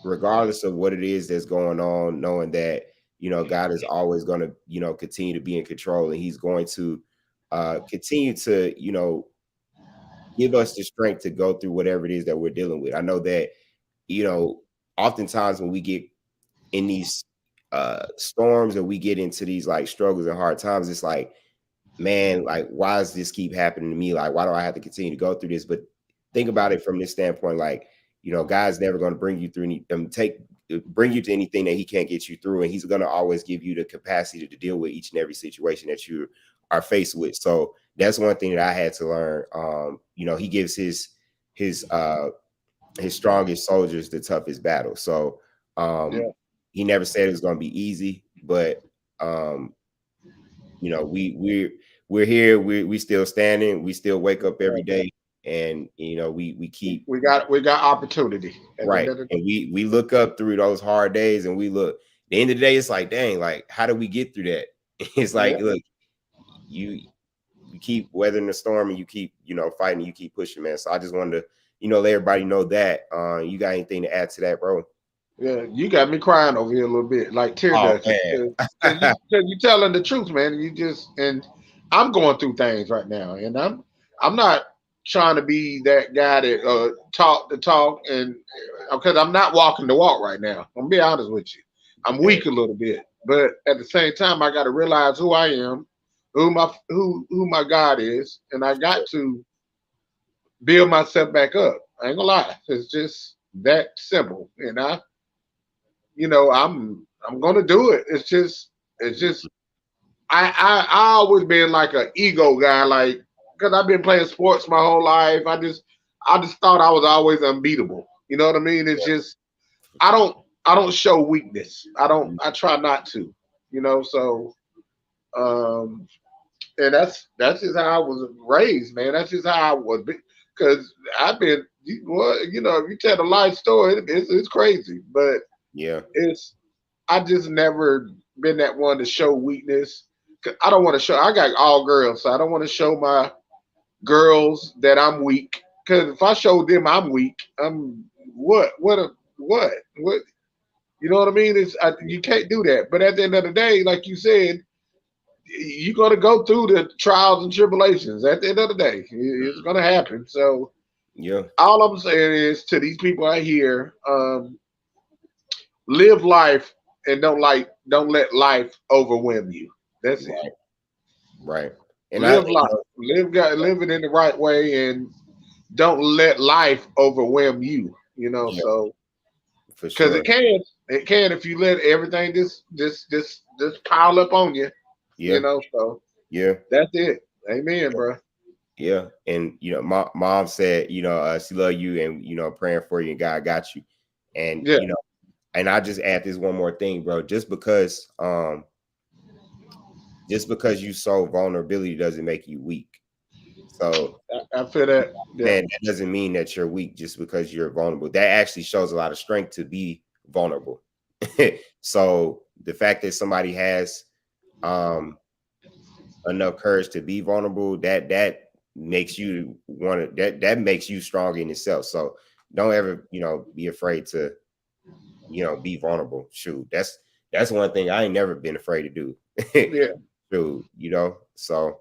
regardless of what it is that's going on, knowing that God is always going to continue to be in control, and He's going to continue to give us the strength to go through whatever it is that we're dealing with. I know that oftentimes when we get in these storms, or we get into these like struggles and hard times, it's like, man, like, why does this keep happening to me? Like, why do I have to continue to go through this? But think about it from this standpoint, like, God's never going to bring you through bring you to anything that He can't get you through, and He's going to always give you the capacity to deal with each and every situation that you are faced with. So that's one thing that I had to learn. He gives his strongest soldiers the toughest battle. So
yeah,
he never said it was going to be easy, but we're here. We still standing. We still wake up every day, and we keep
we got opportunity at the end
right,
of the
and we look up through those hard days, and we look. At the end of the day, it's like, dang, like, how do we get through that? It's
yeah.
like, look, you keep weathering the storm, and you keep fighting, you keep pushing, man. So I just wanted to let everybody know that. You got anything to add to that, bro?
Yeah, you got me crying over here a little bit, like tear
Oh
ducting,
man.
because you telling the truth, man. And I'm going through things right now, and I'm not trying to be that guy that talk the talk, and because I'm not walking the walk right now. I'm gonna be honest with you. I'm
Yeah.
weak a little bit, but at the same time, I got to realize who I am, who my God is, and I got to build myself back up. I ain't gonna lie, it's just that simple. And I'm gonna do it. It's just I always been like an ego guy, like because I've been playing sports my whole life. I just thought I was always unbeatable. You know what I mean? It's just I don't show weakness. I try not to. So um and that's just how I was raised, man. That's just how I was. Because I've been, if you tell the life story, it's crazy. But
Yeah.
I just never been that one to show weakness. 'Cause I don't want to show. I got all girls, so I don't want to show my girls that I'm weak. Because if I show them I'm weak, I'm what? You know what I mean? You can't do that. But at the end of the day, like you said, you're going to go through the trials and tribulations. At the end of the day, it's going to happen. So
Yeah.
all I'm saying is to these people out here, live life and don't let life overwhelm you. That's it.
Right. And
Live life, live it in the right way, and don't let life overwhelm you.
Yeah,
So
for
because
sure.
it can if you let everything just pile up on you.
Yeah.
So
Yeah.
that's it. Amen, bro.
Yeah. And my mom said, she love you and praying for you and God got you. And
Yeah.
And I just add this one more thing, bro. Just because you show vulnerability doesn't make you weak. So
I feel that. Yeah.
man, that doesn't mean that you're weak just because you're vulnerable. That actually shows a lot of strength to be vulnerable. So the fact that somebody has enough courage to be vulnerable, that makes you that makes you strong in itself. So don't ever, be afraid to be vulnerable. Shoot, that's one thing I ain't never been afraid to do.
Yeah.
Shoot, so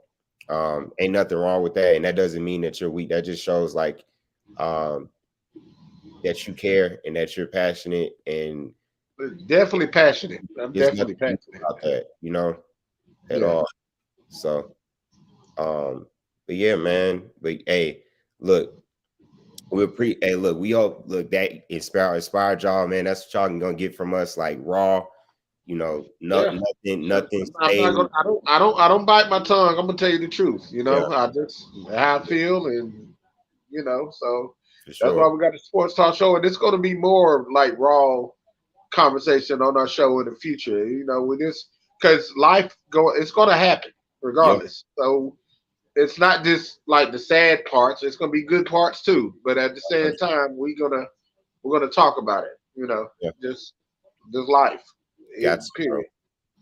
ain't nothing wrong with that. And that doesn't mean that you're weak. That just shows like that you care and that you're passionate and
definitely passionate. I'm
there's
definitely
nothing
passionate
about that, at
Yeah.
all. So but yeah, man. But hey, look, look, we all look that inspired y'all, man. That's what y'all gonna get from us, like raw,
Yeah.
nothing
I'm not
staged.
gonna. I don't bite my tongue. I'm gonna tell you the truth.
Yeah,
I just how I feel, and so
for
that's why
sure.
we got the sports talk show, and it's gonna be more like raw conversation on our show in the future. With this because it's gonna happen
Yeah,
regardless. So it's not just like the sad parts. It's gonna be good parts too. But at the same time, we're gonna talk about it.
yeah.
Just life.
Got you, bro.
Period.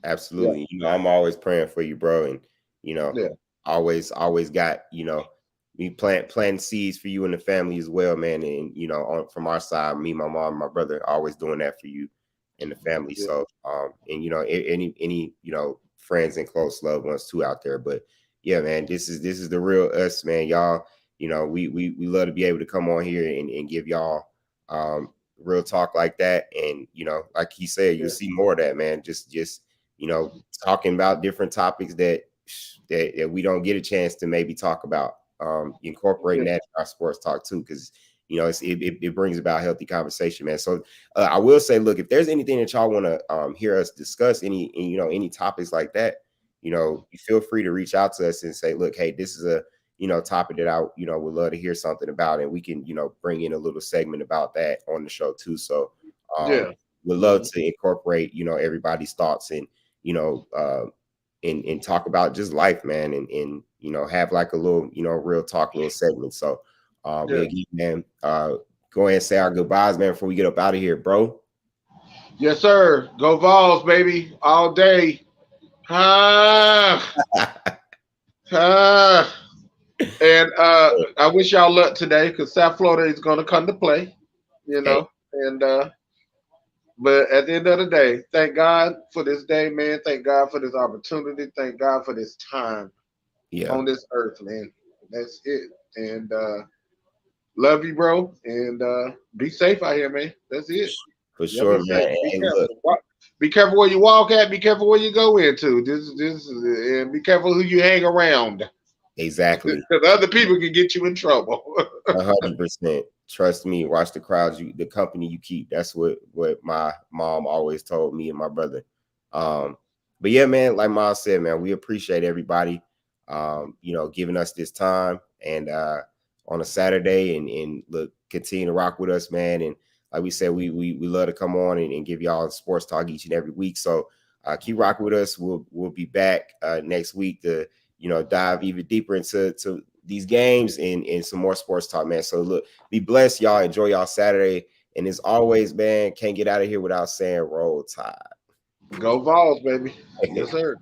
Yeah.
Absolutely. I'm always praying for you, bro. And
Yeah.
always got, we planting seeds for you and the family as well, man. And from our side, me, my mom, my brother, always doing that for you and the family.
Yeah.
So and any friends and close loved ones too out there. But yeah, man, this is the real us, man. Y'all, we love to be able to come on here and give y'all real talk like that. And like he said, you'll see more of that, man. Just talking about different topics that we don't get a chance to maybe talk about, incorporating that in our sports talk too, because it brings about healthy conversation, man. So I will say, look, if there's anything that y'all want to hear us discuss, any topics like that, you feel free to reach out to us and say, look, hey, this is a topic that I would love to hear something about, and we can bring in a little segment about that on the show too. So we'd love to incorporate everybody's thoughts and and talk about just life, man, and have like a little real talk little segment. So we'll again, man, go ahead and say our goodbyes, man, before we get up out of here, bro.
Yes, sir. Go Vols, baby, all day. And I wish y'all luck today because South Florida is going to come to play, and but at the end of the day, thank God for this day, man. Thank God for this opportunity. Thank God for this time on this earth, man. That's it. And love you, bro. And be safe out here, man. That's it.
For sure, man.
Be
Hey,
careful.
look.
Be careful where you walk at. Be careful where you go into. And be careful who you hang around.
Exactly.
Because other people can get you in trouble.
100%. Trust me. Watch the crowds. The company you keep. That's what my mom always told me and my brother. But yeah, man, like Ma said, man, we appreciate everybody, giving us this time and on a Saturday and look, continue to rock with us, man. And like we said, we love to come on and give y'all sports talk each and every week. So keep rocking with us. We'll be back next week to dive even deeper into these games and some more sports talk, man. So look, be blessed, y'all. Enjoy y'all Saturday. And as always, man, can't get out of here without saying roll tide.
Go Vols, baby. Yes, sir.